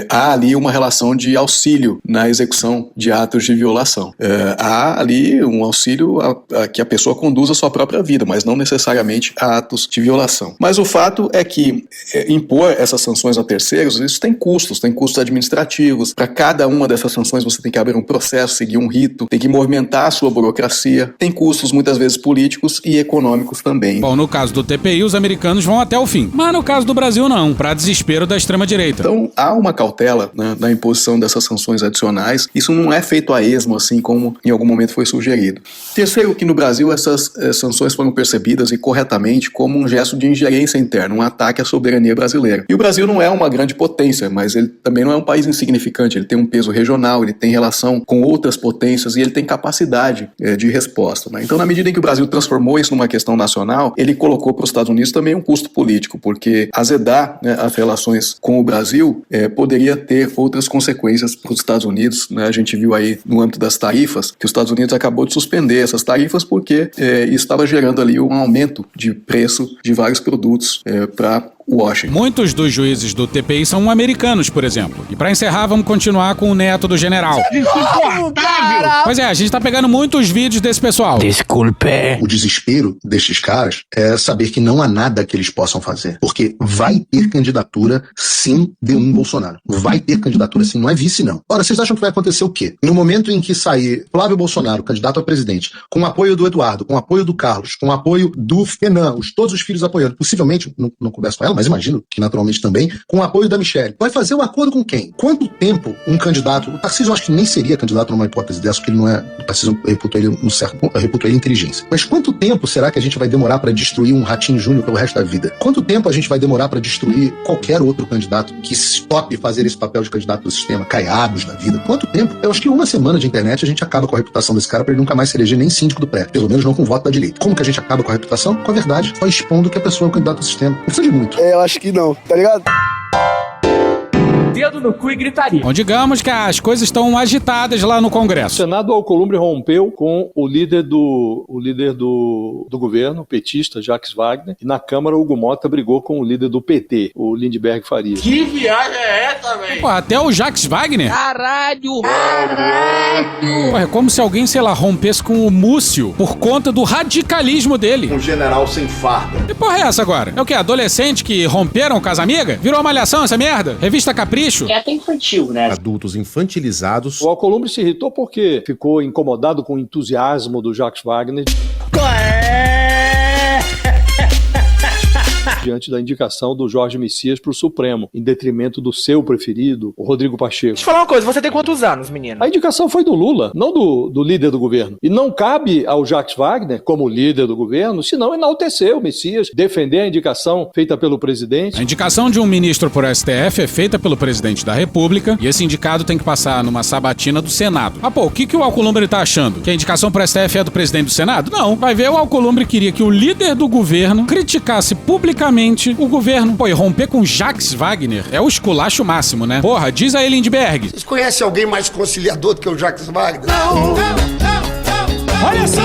há ali uma relação de auxílio na execução de atos de violação. Há ali um auxílio a que a pessoa conduza a sua própria vida, mas não necessariamente a atos de violação. Mas o fato é que impor essas sanções a terceiros, isso tem custos administrativos. Para cada uma dessas sanções você tem que abrir um processo, seguir um rito, tem que movimentar a sua burocracia, tem custos muitas vezes políticos e econômicos também. Bom, no caso do TPI, os americanos vão até o fim, mas no caso do Brasil não, para desespero da extrema-direita. Então há uma cautela, né, na imposição dessas sanções adicionais. Isso não é feito a esmo, assim como em algum momento foi sugerido. Terceiro, que no Brasil essas sanções foram percebidas e corretamente como um gesto de ingerência interna, um ataque à soberania brasileira. E o Brasil não é uma grande potência, mas ele também não é um país insignificante, ele tem um peso regional, ele tem relação com outras potências e ele tem capacidade de resposta, né? Então, na medida em que o Brasil transformou isso numa questão nacional, ele colocou para os Estados Unidos também um custo político, porque azedar, né, as relações com o Brasil poderia ter outras consequências para os Estados Unidos, né? A gente viu aí no âmbito das tarifas que os Estados Unidos acabou de suspender essas tarifas porque isso estava gerando ali um aumento de preço de vários produtos para Washington. Muitos dos juízes do TPI são americanos, por exemplo. E pra encerrar, vamos continuar com o neto do general. Insuportável! Pois é, a gente tá pegando muitos vídeos desse pessoal. Desculpe. O desespero destes caras é saber que não há nada que eles possam fazer. Porque vai ter candidatura, sim, de um Bolsonaro. Vai ter candidatura, sim, não é vice, não. Ora, vocês acham que vai acontecer o quê? No momento em que sair Flávio Bolsonaro, candidato a presidente, com o apoio do Eduardo, com o apoio do Carlos, com o apoio do Fenan, todos os filhos apoiando, possivelmente, não converso com ela, mas imagino que naturalmente também, com o apoio da Michelle. Vai fazer um acordo com quem? Quanto tempo um candidato... O Tarcísio eu acho que nem seria candidato numa hipótese dessa, porque ele não é... O Tarcísio reputou ele no certo... reputou ele inteligência. Mas quanto tempo será que a gente vai demorar para destruir um Ratinho Júnior pelo resto da vida? Quanto tempo a gente vai demorar para destruir qualquer outro candidato que tope fazer esse papel de candidato do sistema? Caiados da vida? Quanto tempo? Eu acho que uma semana de internet a gente acaba com a reputação desse cara para ele nunca mais se eleger nem síndico do prédio. Pelo menos não com o voto da direita. Como que a gente acaba com a reputação? Com a verdade. Só expondo que a pessoa é o candidato do sistema. Não precisa de muito. Eu acho que não, tá ligado? Dedo no cu e gritaria. Bom, digamos que as coisas estão agitadas lá no Congresso. O Senado Alcolumbre rompeu com o líder do governo, o petista Jacques Wagner, e na Câmara o Hugo Mota brigou com o líder do PT, o Lindbergh Farias. Que viagem é essa, velho? Pô, até o Jacques Wagner? Caralho! Pô, é como se alguém, sei lá, rompesse com o Múcio por conta do radicalismo dele. Um general sem farda. Que porra é essa agora? É o quê? Adolescente que romperam com as amigas? Virou uma malhação essa merda? Revista Capricho? É até infantil, né? Adultos infantilizados. O Alcolumbre se irritou porque ficou incomodado com o entusiasmo do Jacques Wagner. Diante da indicação do Jorge Messias pro Supremo, em detrimento do seu preferido, o Rodrigo Pacheco. Deixa eu falar uma coisa, você tem quantos anos, menino? A indicação foi do Lula, não do líder do governo. E não cabe ao Jacques Wagner, como líder do governo, senão enaltecer o Messias, defender a indicação feita pelo presidente. A indicação de um ministro por STF é feita pelo presidente da República e esse indicado tem que passar numa sabatina do Senado. Ah, pô, o que o Alcolumbre tá achando? Que a indicação por STF é do presidente do Senado? Não. Vai ver, o Alcolumbre queria que o líder do governo criticasse publicamente o governo. Pô, e romper com Jacques Wagner é o esculacho máximo, né? Porra, diz a ele, Lindbergh. Vocês conhecem alguém mais conciliador do que o Jacques Wagner? Não! Olha só!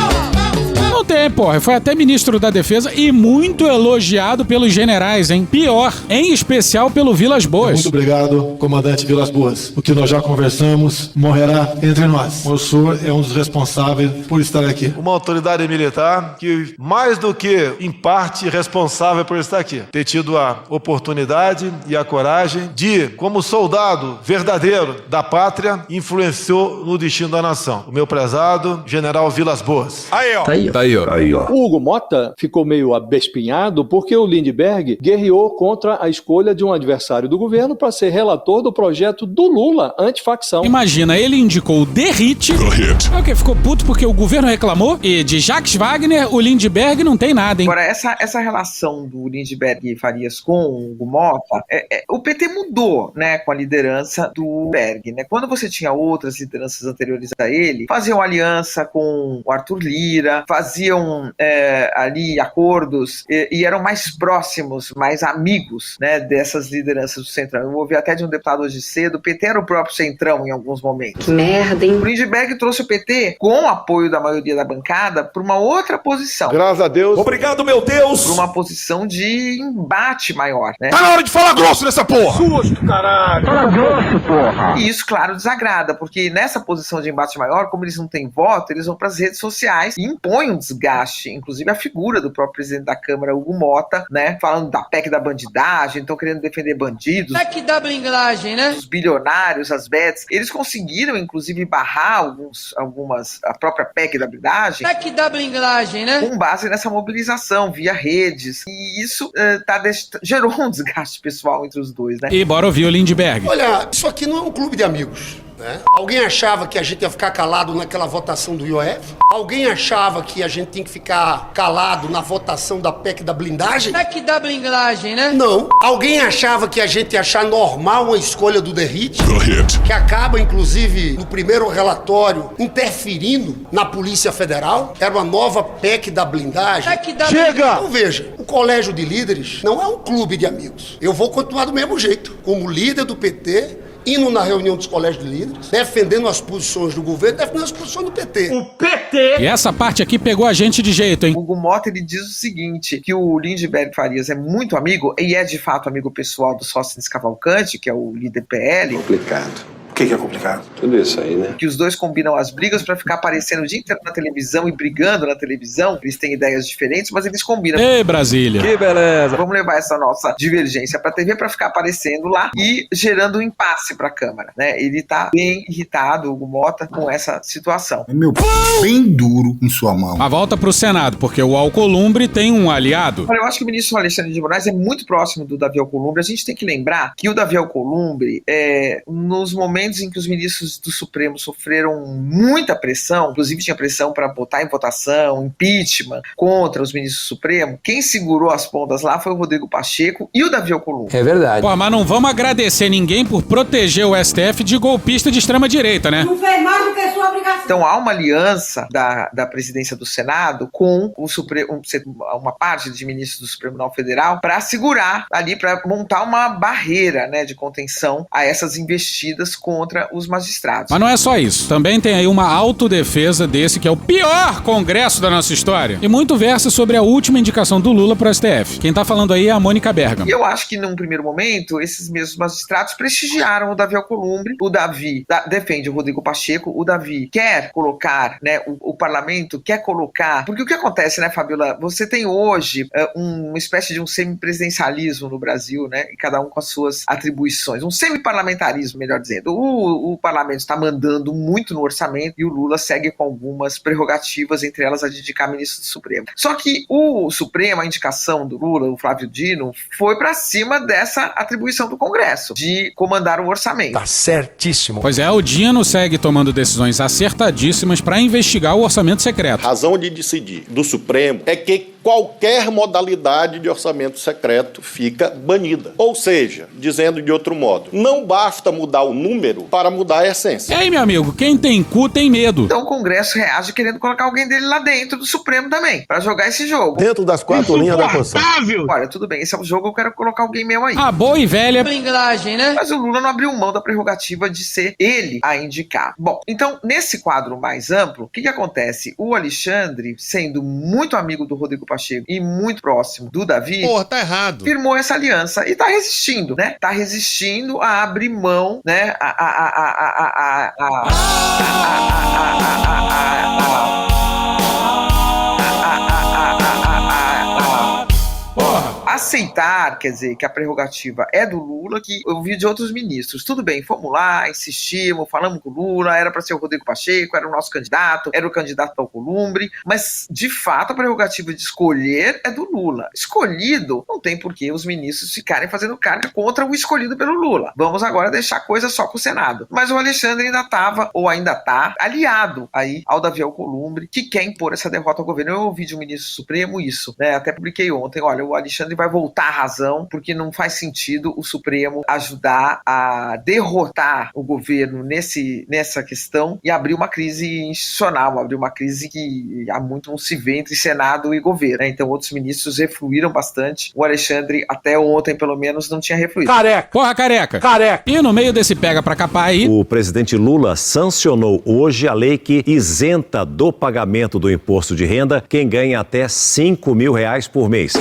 Não tem, porra. Foi até ministro da Defesa e muito elogiado pelos generais, hein? Pior, em especial pelo Vilas Boas. Muito obrigado, comandante Vilas Boas. O que nós já conversamos morrerá entre nós. O senhor é um dos responsáveis por estar aqui. Uma autoridade militar que, mais do que, em parte, responsável por estar aqui. Ter tido a oportunidade e a coragem de, como soldado verdadeiro da pátria, influenciou no destino da nação. O meu prezado general Vilas Boas. Aí, ó. Tá aí, ó. O Hugo Mota ficou meio abespinhado porque o Lindbergh guerreou contra a escolha de um adversário do governo para ser relator do projeto do Lula, antifacção. Imagina, ele indicou o Derrite. O quê? Ficou puto porque o governo reclamou? E de Jacques Wagner, o Lindbergh não tem nada, hein? Agora, essa relação do Lindbergh e Farias com o Hugo Mota, o PT mudou, né, com a liderança do Berg, né? Quando você tinha outras lideranças anteriores a ele, faziam aliança com o Arthur Lira, faziam ali acordos e eram mais próximos, mais amigos, né, dessas lideranças do Centrão. Eu ouvi até de um deputado hoje cedo, o PT era o próprio Centrão em alguns momentos. Que merda, hein? O Lindbergh trouxe o PT, com o apoio da maioria da bancada, para uma outra posição. Graças a Deus. Obrigado, meu Deus! Para uma posição de embate maior, né? Tá na hora de falar grosso nessa porra! Susto, caralho! Fala grosso, porra! E isso, claro, desagrada, porque nessa posição de embate maior, como eles não têm voto, eles vão para as redes sociais e impõem um desgaste desgaste, inclusive a figura do próprio presidente da Câmara, Hugo Mota, né, falando da PEC da bandidagem, estão querendo defender bandidos. PEC da blindagem, né? Os bilionários, as bets, eles conseguiram, inclusive, barrar a própria PEC da blindagem. PEC da blindagem, né? Com base nessa mobilização via redes. E isso gerou um desgaste pessoal entre os dois, né? E bora ouvir o Lindbergh. Olha, isso aqui não é um clube de amigos. Alguém achava que a gente ia ficar calado naquela votação do IOF? Alguém achava que a gente tinha que ficar calado na votação da PEC da blindagem? PEC da blindagem, né? Não. Alguém achava que a gente ia achar normal uma escolha do Derrite? Que acaba, inclusive, no primeiro relatório, interferindo na Polícia Federal? Era uma nova PEC da blindagem? Chega! Então veja, o Colégio de Líderes não é um clube de amigos. Eu vou continuar do mesmo jeito, como líder do PT, indo na reunião dos colégios de líderes, defendendo as posições do governo, defendendo as posições do PT. O PT! E essa parte aqui pegou a gente de jeito, hein? O Hugo Mota, ele diz o seguinte, que o Lindbergh Farias é muito amigo, e é de fato amigo pessoal do Sócrates Cavalcante, que é o líder PL. Complicado. O que é complicado? Tudo isso aí, né? Que os dois combinam as brigas pra ficar aparecendo o dia inteiro na televisão e brigando na televisão. Eles têm ideias diferentes, mas eles combinam. Ei, Brasília! Que beleza! Vamos levar essa nossa divergência pra TV pra ficar aparecendo lá e gerando um impasse pra Câmara, né? Ele tá bem irritado, o Hugo Mota, com essa situação. É meu bem duro em sua mão. A volta pro Senado, porque o Alcolumbre tem um aliado. Olha, eu acho que o ministro Alexandre de Moraes é muito próximo do Davi Alcolumbre. A gente tem que lembrar que o Davi Alcolumbre, nos momentos em que os ministros do Supremo sofreram muita pressão, inclusive tinha pressão para botar em votação, impeachment contra os ministros do Supremo, quem segurou as pontas lá foi o Rodrigo Pacheco e o Davi Alcolumbre. É verdade. Pô, mas não vamos agradecer ninguém por proteger o STF de golpista de extrema-direita, né? Não fez mais do que sua obrigação. Então há uma aliança da presidência do Senado com o Supremo, uma parte de ministros do Supremo Tribunal Federal para segurar ali, para montar uma barreira, né, de contenção a essas investidas contra os magistrados. Mas não é só isso. Também tem aí uma autodefesa desse que é o pior congresso da nossa história. E muito versa sobre a última indicação do Lula pro STF. Quem tá falando aí é a Mônica Bergamo. Eu acho que num primeiro momento, esses mesmos magistrados prestigiaram o Davi Alcolumbre. O Davi defende o Rodrigo Pacheco. O Davi quer colocar, né, o parlamento quer colocar... Porque o que acontece, né, Fabiola? Você tem hoje uma espécie de um semipresidencialismo no Brasil, né? E cada um com as suas atribuições. Um semiparlamentarismo, melhor dizendo. O parlamento está mandando muito no orçamento e o Lula segue com algumas prerrogativas, entre elas a de indicar ministro do Supremo. Só que o Supremo, a indicação do Lula, o Flávio Dino, foi para cima dessa atribuição do Congresso, de comandar o orçamento. Tá certíssimo. Pois é, o Dino segue tomando decisões acertadíssimas para investigar o orçamento secreto. A razão de decidir do Supremo é que qualquer modalidade de orçamento secreto fica banida. Ou seja, dizendo de outro modo, não basta mudar o número para mudar a essência. Ei, meu amigo, quem tem cu tem medo. Então o Congresso reage querendo colocar alguém dele lá dentro do Supremo também, para jogar esse jogo. Dentro das quatro linhas da Constituição. Olha, tudo bem, esse é o jogo, eu quero colocar alguém meu aí. A boa e velha blindagem, né? Mas o Lula não abriu mão da prerrogativa de ser ele a indicar. Bom, então, nesse quadro mais amplo, o que acontece? O Alexandre, sendo muito amigo do Rodrigo Pacheco e muito próximo do Davi, tá errado. Firmou essa aliança e tá resistindo, né? Tá resistindo a abrir mão, né? Aceitar, quer dizer, que a prerrogativa é do Lula, que eu vi de outros ministros. Tudo bem, fomos lá, insistimos, falamos com o Lula, era para ser o Rodrigo Pacheco, era o nosso candidato, era o candidato ao Alcolumbre, mas, de fato, a prerrogativa de escolher é do Lula. Escolhido, não tem por que os ministros ficarem fazendo carga contra o escolhido pelo Lula. Vamos agora deixar a coisa só com o Senado. Mas o Alexandre ainda estava, ou ainda está, aliado aí ao Davi Alcolumbre, que quer impor essa derrota ao governo. Eu ouvi de um ministro supremo isso, né? Até publiquei ontem, olha, o Alexandre vai voltar à razão, porque não faz sentido o Supremo ajudar a derrotar o governo nessa questão e abrir uma crise institucional, abrir uma crise que há muito não se vê entre Senado e governo, né? Então outros ministros refluíram bastante. O Alexandre, até ontem, pelo menos, não tinha refluído. Careca! Porra, careca! Careca! E no meio desse pega pra capar aí... O presidente Lula sancionou hoje a lei que isenta do pagamento do imposto de renda quem ganha até R$5.000 por mês.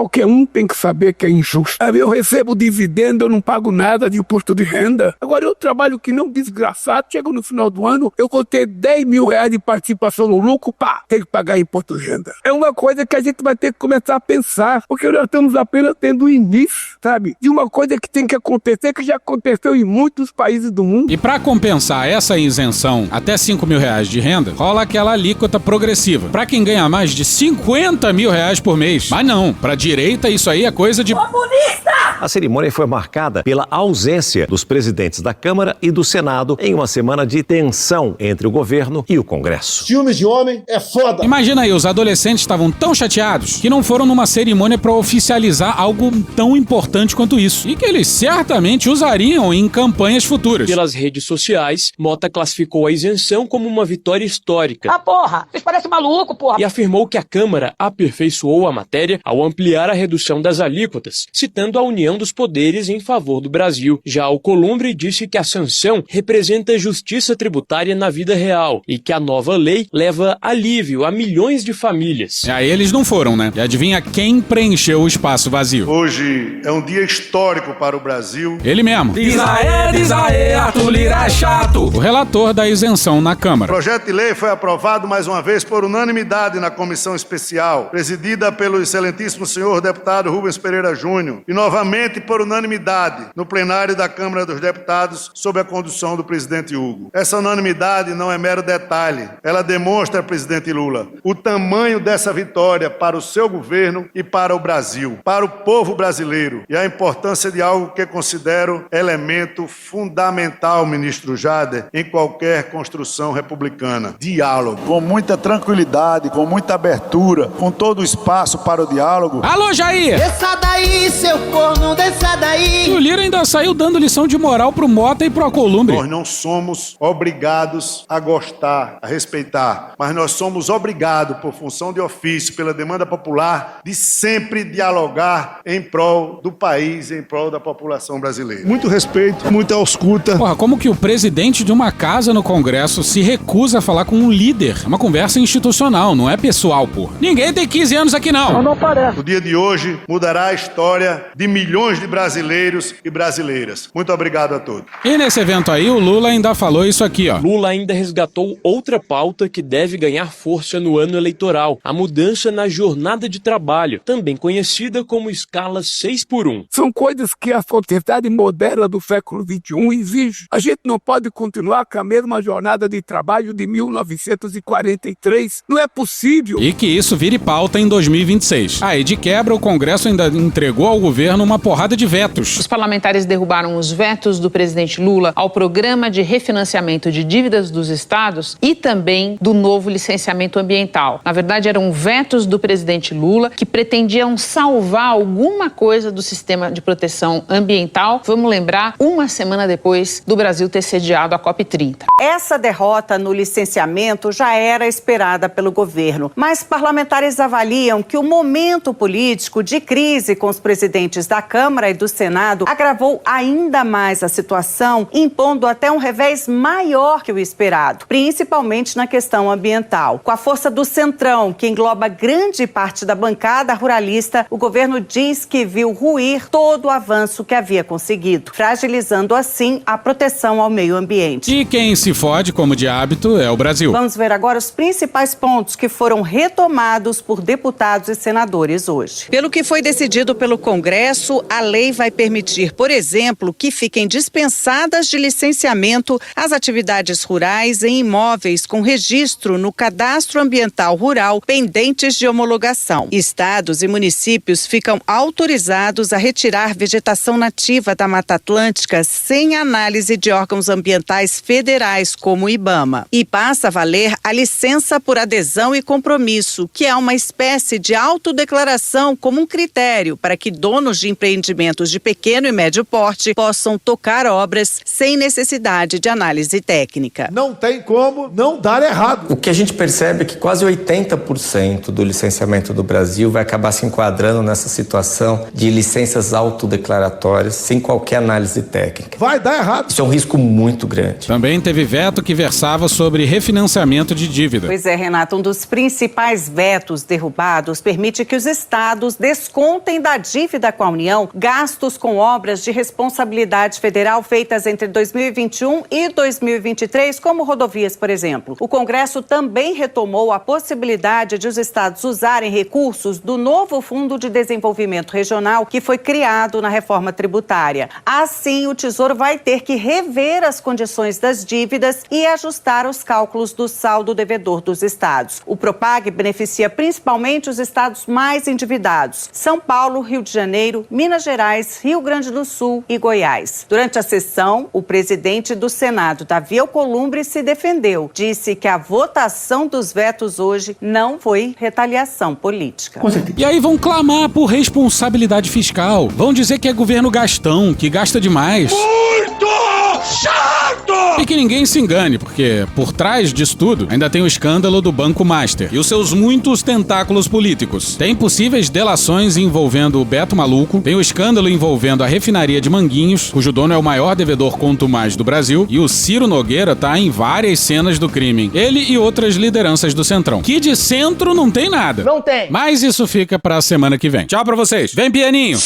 qualquer um tem que saber que é injusto. Eu recebo dividendo, eu não pago nada de imposto de renda. Agora eu trabalho que não desgraçado, chego no final do ano, eu vou ter 10 mil reais de participação no lucro, tem que pagar imposto de renda. É uma coisa que a gente vai ter que começar a pensar, porque nós estamos apenas tendo o início, sabe, de uma coisa que tem que acontecer, que já aconteceu em muitos países do mundo. E para compensar essa isenção até 5 mil reais de renda, rola aquela alíquota progressiva. Para quem ganha mais de 50 mil reais por mês. Mas não, pra direita isso aí é coisa de comunista! A cerimônia foi marcada pela ausência dos presidentes da Câmara e do Senado em uma semana de tensão entre o governo e o Congresso. Ciúmes de homem é foda. Imagina aí, os adolescentes estavam tão chateados que não foram numa cerimônia para oficializar algo tão importante quanto isso. E que eles certamente usariam em campanhas futuras. Pelas redes sociais, Mota classificou a isenção como uma vitória histórica. Ah, porra! Vocês parecem maluco, porra! E afirmou que a Câmara aperfeiçoou a matéria ao ampliar a redução das alíquotas, citando a união dos poderes em favor do Brasil. Já Alcolumbre disse que a sanção representa justiça tributária na vida real e que a nova lei leva alívio a milhões de famílias. E aí eles não foram, né? E adivinha quem preencheu o espaço vazio? Hoje é um dia histórico para o Brasil. Ele mesmo. Diz aê, Arthur Lira é chato. O relator da isenção na Câmara. O projeto de lei foi aprovado mais uma vez por unanimidade na comissão especial, presidida pelo excelentíssimo senhor deputado Rubens Pereira Júnior, e novamente por unanimidade no plenário da Câmara dos Deputados, sob a condução do presidente Hugo. Essa unanimidade não é mero detalhe. Ela demonstra, presidente Lula, o tamanho dessa vitória para o seu governo e para o Brasil, para o povo brasileiro, e a importância de algo que considero elemento fundamental, ministro Jader, em qualquer construção republicana: diálogo. Com muita tranquilidade, com muita abertura, com todo o espaço para o diálogo. Alô, Jair! Desça daí, seu corno, desça daí! E o Lira ainda saiu dando lição de moral pro Mota e pro Alcolumbre. Nós não somos obrigados a gostar, a respeitar, mas nós somos obrigados, por função de ofício, pela demanda popular, de sempre dialogar em prol do país, em prol da população brasileira. Muito respeito, muita ausculta. Porra, como que o presidente de uma casa no Congresso se recusa a falar com um líder? É uma conversa institucional, não é pessoal, porra. Ninguém tem 15 anos aqui, não. Não parece. O dia de hoje mudará a história de milhões de brasileiros e brasileiras. Muito obrigado a todos. E nesse evento aí, o Lula ainda falou isso aqui, ó. Lula ainda resgatou outra pauta que deve ganhar força no ano eleitoral: a mudança na jornada de trabalho, também conhecida como escala 6x1. São coisas que a sociedade moderna do século XXI exige. A gente não pode continuar com a mesma jornada de trabalho de 1943. Não é possível. E que isso vire pauta em 2026. Aí, de quebra, o Congresso ainda entregou ao governo uma porrada de vetos. Os parlamentares derrubaram os vetos do presidente Lula ao programa de refinanciamento de dívidas dos estados e também do novo licenciamento ambiental. Na verdade, eram vetos do presidente Lula que pretendiam salvar alguma coisa do sistema de proteção ambiental. Vamos lembrar, uma semana depois do Brasil ter sediado a COP30. Essa derrota no licenciamento já era esperada pelo governo, mas parlamentares avaliam que o momento político de crise com os presidentes da Câmara e do Senado agravou ainda mais a situação, impondo até um revés maior que o esperado, principalmente na questão ambiental. Com a força do Centrão, que engloba grande parte da bancada ruralista, o governo diz que viu ruir todo o avanço que havia conseguido, fragilizando assim a proteção ao meio ambiente. E quem se fode, como de hábito, é o Brasil. Vamos ver agora os principais pontos que foram retomados por deputados e senadores hoje. Pelo que foi decidido pelo Congresso, a lei vai permitir, por exemplo, que fiquem dispensadas de licenciamento as atividades rurais em imóveis com registro no Cadastro Ambiental Rural pendentes de homologação. Estados e municípios ficam autorizados a retirar vegetação nativa da Mata Atlântica sem análise de órgãos ambientais federais, como o IBAMA. E passa a valer a licença por adesão e compromisso, que é uma espécie de autodeclaração como um critério para que donos de empreendimentos de pequeno e médio porte possam tocar obras sem necessidade de análise técnica. Não tem como não dar errado. O que a gente percebe é que quase 80% do licenciamento do Brasil vai acabar se enquadrando nessa situação de licenças autodeclaratórias sem qualquer análise técnica. Vai dar errado. Isso é um risco muito grande. Também teve veto que versava sobre refinanciamento de dívida. Pois é, Renato, um dos principais vetos derrubados permite que os estados estados descontem da dívida com a União gastos com obras de responsabilidade federal feitas entre 2021 e 2023, como rodovias, por exemplo. O Congresso também retomou a possibilidade de os estados usarem recursos do novo Fundo de Desenvolvimento Regional que foi criado na reforma tributária. Assim, o Tesouro vai ter que rever as condições das dívidas e ajustar os cálculos do saldo devedor dos estados. O Propag beneficia principalmente os estados mais endividados: São Paulo, Rio de Janeiro, Minas Gerais, Rio Grande do Sul e Goiás. Durante a sessão, o presidente do Senado, Davi Alcolumbre, se defendeu. Disse que a votação dos vetos hoje não foi retaliação política. E aí vão clamar por responsabilidade fiscal. Vão dizer que é governo gastão, que gasta demais. Muito chato! E que ninguém se engane, porque por trás disso tudo ainda tem o escândalo do Banco Master e os seus muitos tentáculos políticos. Tem possíveis delações envolvendo o Beto Maluco, tem o escândalo envolvendo a refinaria de Manguinhos, cujo dono é o maior devedor quanto mais do Brasil, e o Ciro Nogueira tá em várias cenas do crime. Ele e outras lideranças do Centrão. Que de centro não tem nada. Não tem. Mas isso fica pra semana que vem. Tchau pra vocês. Vem, pianinho!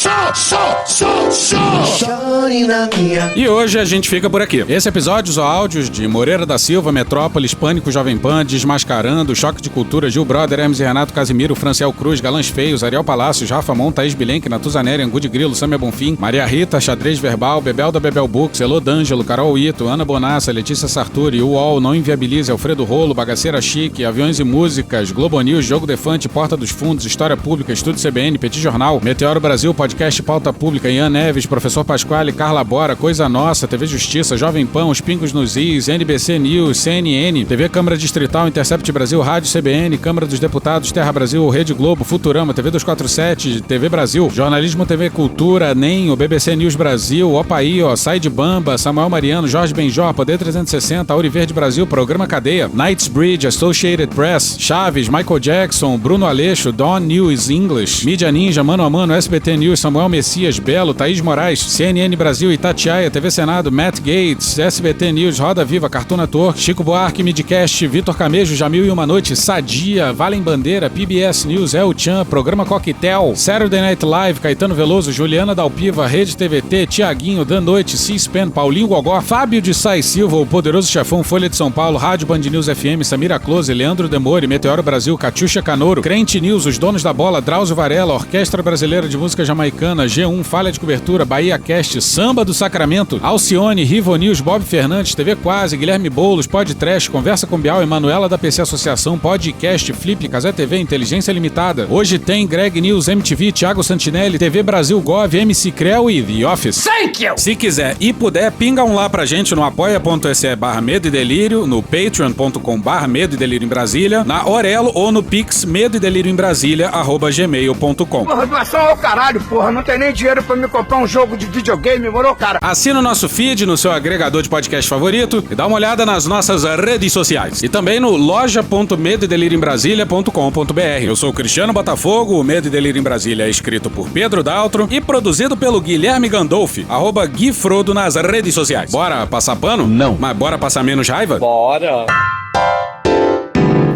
E hoje a gente fica por aqui. Esse episódio usou áudios de Moreira da Silva, Metrópolis, Pânico, Jovem Pan, Desmascarando, Choque de Cultura, Gil Brother, Hermes e Renato, Casimiro, Franciel Cruz, Galãs Feios, Ariel Palácios, Rafa Mon, Thaís Bilenque, Natuzaneri, Angu de Grilo, Samia Bonfim, Maria Rita, Xadrez Verbal, Bebel da Bebel Books, Elô D'Angelo, Carol Ito, Ana Bonassa, Letícia Sarturi, UOL, Não Inviabilize, Alfredo Rolo, Bagaceira Chique, Aviões e Músicas, Globo News, Jogo Defante, Porta dos Fundos, História Pública, Estúdio CBN, Petit Jornal, Meteoro Brasil, Podcast Pauta Pública, Ian Neves, Professor Pasquale, Carla Bora, Coisa Nossa, TV Justiça, Jovem Pan, Os Pingos nos Is, NBC News, CNN, TV Câmara Distrital, Intercept Brasil, Rádio CBN, Câmara dos Deputados, Terra Brasil, Rede Globo, Futurama, TV 247, TV Brasil, Jornalismo TV Cultura, NEM, o BBC News Brasil, Opaí, Sai de Bamba, Samuel Mariano, Jorge Benjó, Poder 360, Auriverde Brasil, Programa Cadeia, Knightsbridge, Associated Press, Chaves, Michael Jackson, Bruno Aleixo, Dawn News English, Mídia Ninja, Mano a Mano, SBT News, Samuel Messias, Belo, Thaís Moraes, CNN Brasil, Itatiaia, TV Senado, Matt Gates, SBT News, Roda Viva, Cartoon Network, Chico Buarque, Midcast, Vitor Camejo, Jamil e Uma Noite, Sadia, Valem Bandeira, PBS News, El Chan, Programa Coquetel, Saturday Night Live, Caetano Veloso, Juliana Dalpiva, Rede TVT, Tiaguinho, Dan Noite, C-SPAN, Paulinho Gogó, Fábio de Sais Silva, O Poderoso Chefão, Folha de São Paulo, Rádio Band News FM, Samira Close, Leandro Demore, Meteoro Brasil, Catiuxa Canoro, Crente News, Os Donos da Bola, Drauzio Varela, Orquestra Brasileira de Música Jamaicana, G1, Falha de Cobertura, Bahia Cast, Samba do Sacramento, Alcione, Rivo News, Bob Fernandes, TV Quase, Guilherme Boulos, Pod Trash, Conversa com Bial, Emanuela da PC Associação, Podcast, Flip, Casé TV, Inteligência Limitada. Hoje tem Greg News, MTV, Thiago Santinelli, TV Brasil Gov, MC Creu e The Office. Thank you! Se quiser e puder, pinga um lá pra gente no apoia.se/Medo e Delírio, no patreon.com/Medo e Delírio em Brasília, na Orelo ou no Pix Medo e Delírio em Brasília @gmail.com. Porra, doação ao caralho, porra. Não tem nem dinheiro pra me comprar um jogo de videogame, morou, cara? Assina o nosso feed no seu agregador de podcast favorito e dá uma olhada nas nossas redes sociais. E também no loja.medoedelirioembrasilha.com.br. Eu sou o Cristiano Botafogo, o Medo e Delírio em Brasília é escrito por Pedro Daltro e produzido pelo Guilherme Gandolfi, @Gui Frodo nas redes sociais. Bora passar pano? Não. Mas bora passar menos raiva? Bora!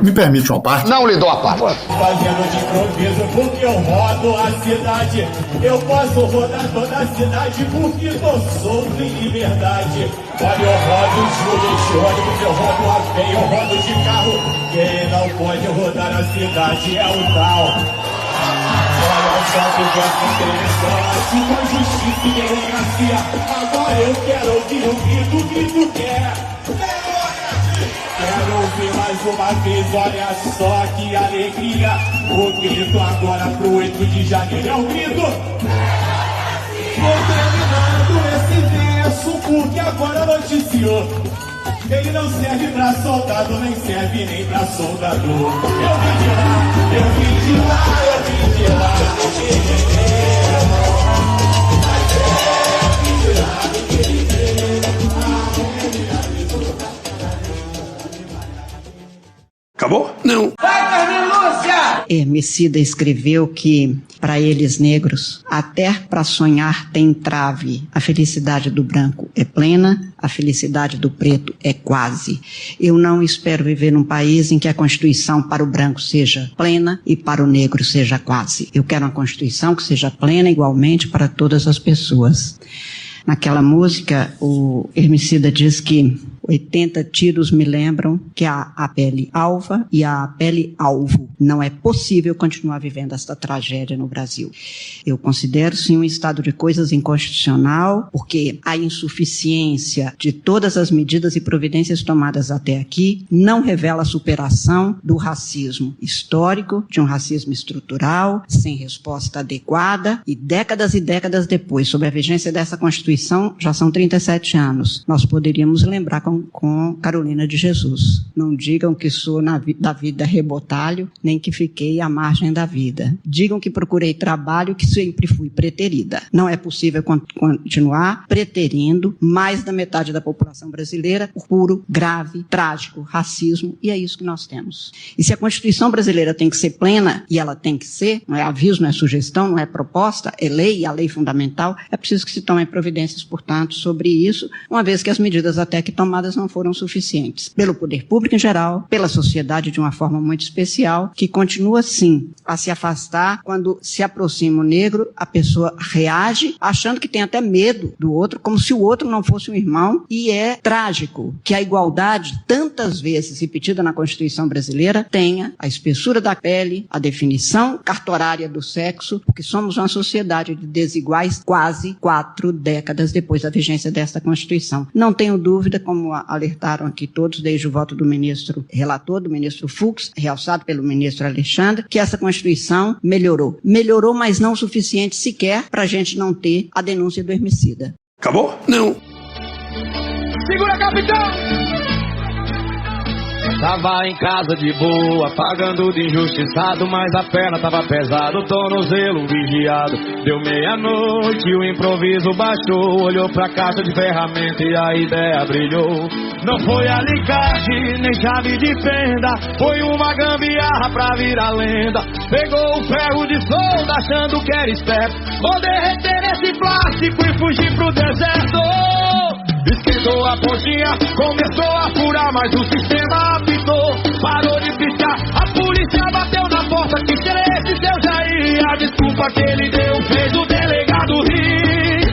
Me permite uma parte? Não lhe dou a parte. Fazendo de improviso porque eu rodo a cidade. Eu posso rodar toda a cidade porque tô solto em liberdade. Olha, eu rodo de ônibus, eu rodo a pé, eu rodo de carro. Quem não pode rodar a cidade é o tal. Olha só que verso interessante, com justiça e democracia. Agora eu quero ouvir o que tu quer. Quero ouvir mais uma vez, olha só que alegria. O grito agora pro 8 de janeiro é o grito. Vou terminando esse verso porque agora noticiou. Ele não serve pra soldado, nem serve nem pra soldador. Eu vim de lá, eu vim de lá, eu vim de lá. Acabou? Não. Vai, Carmen Lúcia! Hermicida escreveu que, para eles negros, até para sonhar tem trave. A felicidade do branco é plena, a felicidade do preto é quase. Eu não espero viver num país em que a Constituição para o branco seja plena e para o negro seja quase. Eu quero uma Constituição que seja plena igualmente para todas as pessoas. Naquela música, o Hermicida diz que 80 tiros me lembram que há a pele alva e a pele alvo. Não é possível continuar vivendo esta tragédia no Brasil. Eu considero, sim, um estado de coisas inconstitucional, porque a insuficiência de todas as medidas e providências tomadas até aqui não revela a superação do racismo histórico, de um racismo estrutural, sem resposta adequada, e décadas depois, sob a vigência dessa Constituição, já são 37 anos. Nós poderíamos lembrar com Carolina de Jesus. Não digam que sou da vida rebotalho, nem que fiquei à margem da vida. Digam que procurei trabalho, que sempre fui preterida. Não é possível continuar preterindo mais da metade da população brasileira por puro, grave, trágico racismo, e é isso que nós temos. E se a Constituição brasileira tem que ser plena, e ela tem que ser, não é aviso, não é sugestão, não é proposta, é lei, a lei fundamental, é preciso que se tomem providências, portanto, sobre isso, uma vez que as medidas até que tomadas não foram suficientes. Pelo poder público em geral, pela sociedade de uma forma muito especial, que continua, sim, a se afastar. Quando se aproxima o negro, a pessoa reage, achando que tem até medo do outro, como se o outro não fosse um irmão, e é trágico que a igualdade, tantas vezes repetida na Constituição brasileira, tenha a espessura da pele, a definição cartorária do sexo, porque somos uma sociedade de desiguais quase 4 décadas depois da vigência desta Constituição. Não tenho dúvida, como alertaram aqui todos, desde o voto do ministro relator, do ministro Fux, realçado pelo ministro Alexandre, que essa Constituição melhorou. Melhorou, mas não o suficiente sequer para a gente não ter a denúncia do Hermicida. Acabou? Não. Segura, capitão! Tava em casa de boa, pagando de injustiçado, mas a perna tava pesada, o tornozelo vigiado. Deu meia-noite e o improviso baixou, olhou pra caixa de ferramenta e a ideia brilhou. Não foi alicate, nem chave de fenda, foi uma gambiarra pra virar lenda. Pegou o ferro de solda achando que era esperto, vou derreter esse plástico e fugir pro deserto. Esquentou a pontinha, começou a furar, mas o sistema apitou, parou de piscar. A polícia bateu na porta, que esse seu Jair. A desculpa que ele deu fez o delegado rir.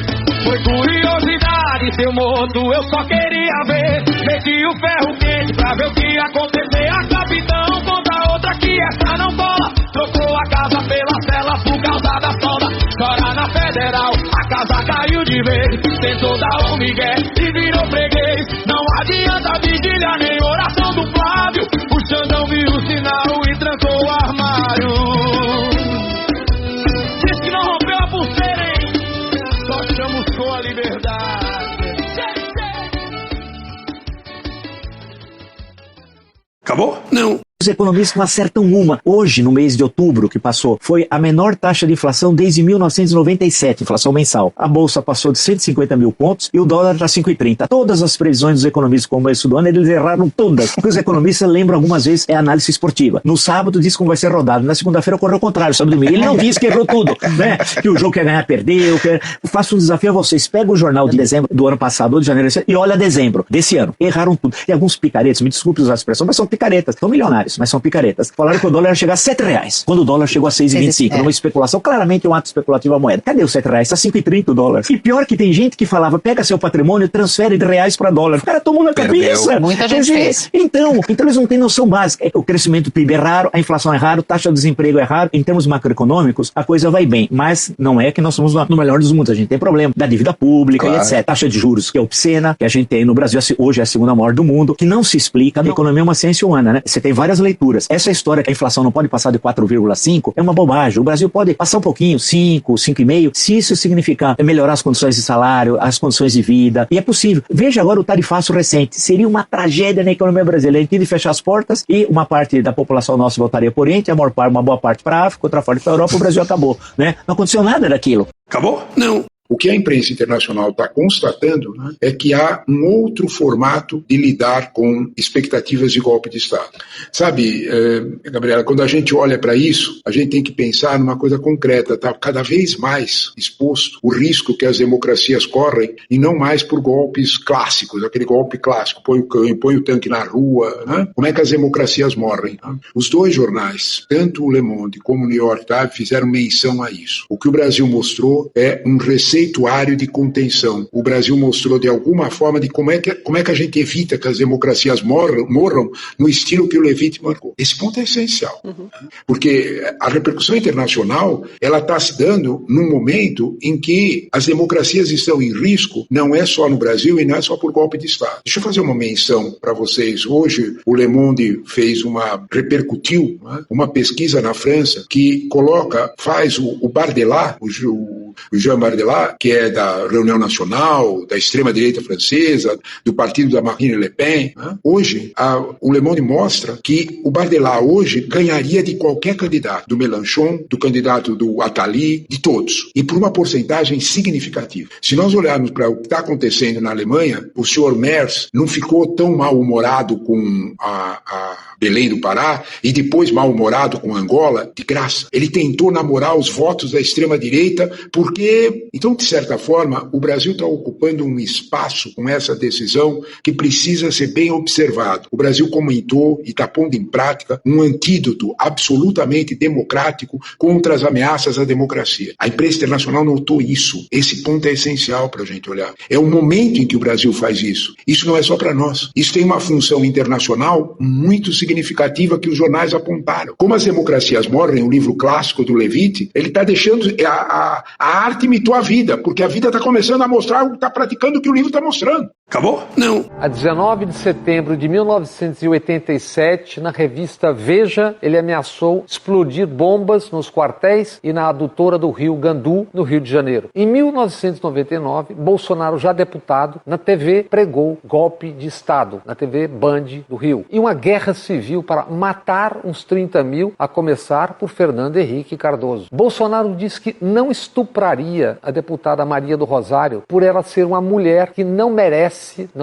Foi curiosidade, seu moto, eu só queria ver. Meti o ferro quente pra ver o que ia acontecer. A capitão conta outra que essa não bola. Trocou a casa pela cela por causa da solda. Chora na federal, a casa caiu de vez. Tentou dar um migué e virou freguês. Não adianta vigília nem oração do Flávio. O Xandão viu o sinal e trancou o armário. Diz que não rompeu a pulseira, hein? Só chamuscou a liberdade. Acabou? Não. Os economistas não acertam uma. Hoje, no mês de outubro que passou, foi a menor taxa de inflação desde 1997, inflação mensal. A bolsa passou de 150 mil pontos e o dólar está 5,30. Todas as previsões dos economistas com o começo do ano, eles erraram todas. Porque os economistas lembram algumas vezes é análise esportiva. No sábado diz como vai ser rodado, na segunda-feira ocorreu o contrário, sábado e domingo. Ele não disse que errou tudo, né? Que o jogo quer ganhar, perdeu. Faço um desafio a vocês. Pega o jornal de dezembro do ano passado, ou de janeiro, e olha dezembro desse ano. Erraram tudo. E alguns picaretas, me desculpe usar a expressão, mas são picaretas. São milionários, mas são picaretas. Falaram que o dólar ia chegar a R$7, quando o dólar chegou a 6,25. Numa especulação, claramente um ato especulativo à moeda. Cadê os R$7? Está 5,30 o dólar. E pior que tem gente que falava, pega seu patrimônio e transfere de reais para dólar. O cara tomou na cabeça. Muita gente fez. Então eles não têm noção básica. O crescimento do PIB é raro, a inflação é raro, taxa de desemprego é raro. Em termos macroeconômicos, a coisa vai bem. Mas não é que nós somos no melhor dos mundos. A gente tem problema da dívida pública e etc. Taxa de juros, que é obscena, que a gente tem no Brasil, hoje é a segunda maior do mundo, que não se explica. A economia é uma ciência humana, né? Você tem várias leituras. Essa história que a inflação não pode passar de 4,5 é uma bobagem. O Brasil pode passar um pouquinho, 5, 5,5, se isso significar melhorar as condições de salário, as condições de vida, e é possível. Veja agora o tarifaço recente. Seria uma tragédia na economia brasileira. Tem de fechar as portas e uma parte da população nossa voltaria para o Oriente, uma boa parte para a África, outra parte para a Europa, o Brasil acabou, né? Não aconteceu nada daquilo. Acabou? Não. O que a imprensa internacional está constatando, né, é que há um outro formato de lidar com expectativas de golpe de Estado. Sabe, Gabriela, quando a gente olha para isso, a gente tem que pensar numa coisa concreta, tá? Cada vez mais exposto o risco que as democracias correm e não mais por golpes clássicos, aquele golpe clássico, põe o tanque na rua, né? Como é que as democracias morrem? Né? Os dois jornais, tanto o Le Monde como o New York Times, fizeram menção a isso. O que o Brasil mostrou é um receituário de contenção. O Brasil mostrou de alguma forma de como é que a gente evita que as democracias morram no estilo que o Levitt marcou. Esse ponto é essencial. Porque a repercussão internacional, ela está se dando num momento em que as democracias estão em risco, não é só no Brasil e não é só por golpe de Estado. Deixa eu fazer uma menção para vocês. Hoje, o Le Monde repercutiu, né, uma pesquisa na França que faz o Bardelat, o Jean Bardelat, que é da Reunião Nacional, da extrema-direita francesa, do partido da Marine Le Pen. Né? Hoje, o Le Monde mostra que o Bardelat hoje ganharia de qualquer candidato, do Mélenchon, do candidato do Attali, de todos, e por uma porcentagem significativa. Se nós olharmos para o que está acontecendo na Alemanha, o senhor Merz não ficou tão mal-humorado com a Belém do Pará e depois mal-humorado com Angola, de graça. Ele tentou namorar os votos da extrema-direita porque, então, de certa forma, o Brasil está ocupando um espaço com essa decisão que precisa ser bem observado. O Brasil comentou e está pondo em prática um antídoto absolutamente democrático contra as ameaças à democracia. A imprensa internacional notou isso. Esse ponto é essencial para a gente olhar. É o momento em que o Brasil faz isso. Isso não é só para nós. Isso tem uma função internacional muito significativa que os jornais apontaram. Como as democracias morrem, o livro clássico do Levitt, ele está deixando... A arte imitou a vida, porque a vida está começando a mostrar, está praticando o que o livro está mostrando. Acabou? Não. A 19 de setembro de 1987, na revista Veja, ele ameaçou explodir bombas nos quartéis e na adutora do rio Gandu, no Rio de Janeiro. Em 1999, Bolsonaro, já deputado, na TV pregou golpe de Estado, na TV Band do Rio. E uma guerra civil para matar uns 30 mil, a começar por Fernando Henrique Cardoso. Bolsonaro disse que não estupraria a deputada Maria do Rosário por ela ser uma mulher que não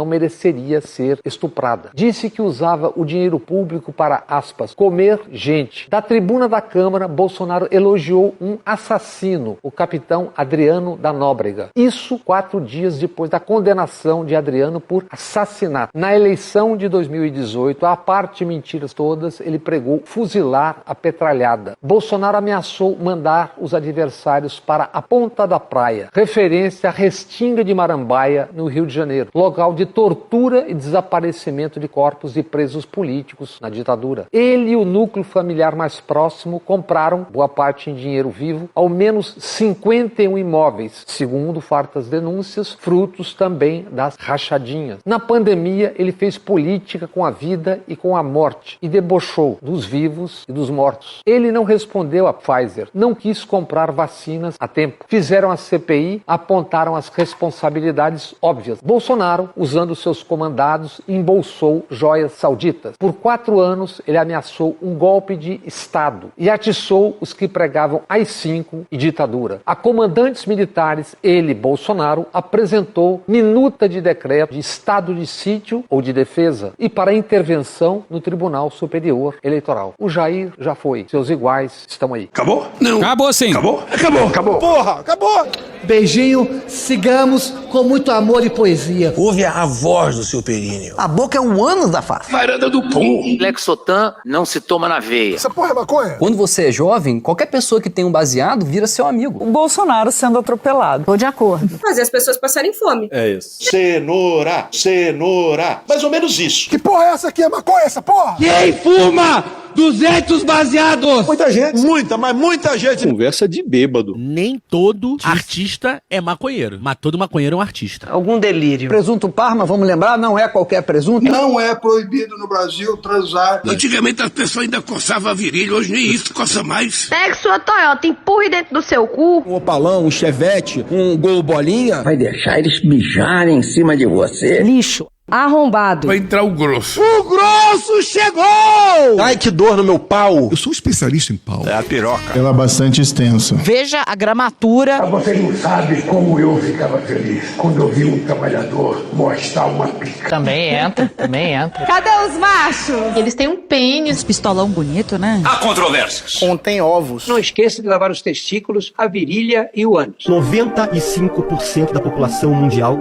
mereceria ser estuprada. Disse que usava o dinheiro público para, aspas, comer gente. Da tribuna da Câmara, Bolsonaro elogiou um assassino, o capitão Adriano da Nóbrega. Isso 4 dias depois da condenação de Adriano por assassinato. Na eleição de 2018, à parte mentiras todas, ele pregou fuzilar a petralhada. Bolsonaro ameaçou mandar os adversários para a Ponta da Praia, referência à Restinga de Marambaia, no Rio de Janeiro, local de tortura e desaparecimento de corpos de presos políticos na ditadura. Ele e o núcleo familiar mais próximo compraram, boa parte em dinheiro vivo, ao menos 51 imóveis, segundo fartas denúncias, frutos também das rachadinhas. Na pandemia, ele fez política com a vida e com a morte e debochou dos vivos e dos mortos. Ele não respondeu à Pfizer, não quis comprar vacinas a tempo. Fizeram a CPI, apontaram as responsabilidades óbvias. Bolsonaro, usando seus comandados, embolsou joias sauditas. Por 4 anos, ele ameaçou um golpe de Estado e atiçou os que pregavam AI-5 e ditadura. A comandantes militares, ele, Bolsonaro, apresentou minuta de decreto de estado de sítio ou de defesa e para intervenção no Tribunal Superior Eleitoral. O Jair já foi. Seus iguais estão aí. Acabou? Não. Acabou sim. Acabou? Acabou. Acabou. Porra, acabou! Beijinho, sigamos com muito amor e poesia. Ouve a voz do seu períneo. A boca é um ânus da face. Varanda do pum. Lexotan não se toma na veia. Essa porra é maconha? Quando você é jovem, qualquer pessoa que tem um baseado vira seu amigo. O Bolsonaro sendo atropelado. Tô de acordo. Fazer as pessoas passarem fome. É isso. Cenoura, cenoura. Mais ou menos isso. Que porra é essa aqui? É maconha essa porra? Quem fuma 200 baseados? Muita gente. Muita gente. Conversa de bêbado. Nem todo artista é maconheiro, mas todo maconheiro é um artista. Algum delírio. Presunto Parma, vamos lembrar, não é qualquer presunto. Não é proibido no Brasil transar. Antigamente as pessoas ainda coçavam a virilha, hoje nem isso coça mais. Pega sua Toyota, empurre dentro do seu cu. Um Opalão, um Chevette, um Gol Bolinha. Vai deixar eles mijarem em cima de você? Lixo. Arrombado. Vai entrar o grosso. O grosso chegou! Ai, que dor no meu pau. Eu sou especialista em pau. É a piroca. Ela é bastante extensa. Veja a gramatura. Você não sabe como eu ficava feliz quando eu vi um trabalhador mostrar uma pica. Também entra. Cadê os machos? Eles têm um pênis. Pistolão bonito, né? Há controvérsias. Contém ovos. Não esqueça de lavar os testículos, a virilha e o ânus. 95% da população mundial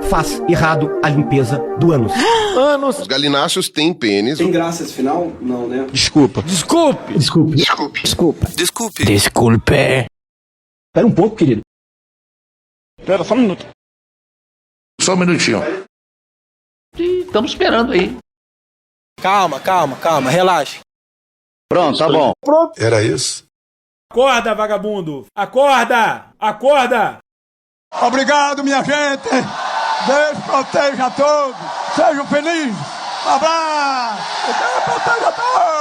faz errado a limpeza do ânus. Os galináceos têm pênis. Tem graça esse final? Não, né? Desculpa. Desculpe. Espera um pouco, querido. Espera só um minuto. Só um minutinho. Estamos esperando aí. Calma. Relaxa. Pronto, tá bom. Era isso? Acorda, vagabundo! Acorda! Obrigado, minha gente. Deus proteja a todos. Sejam felizes. Abraço. Deus proteja a todos.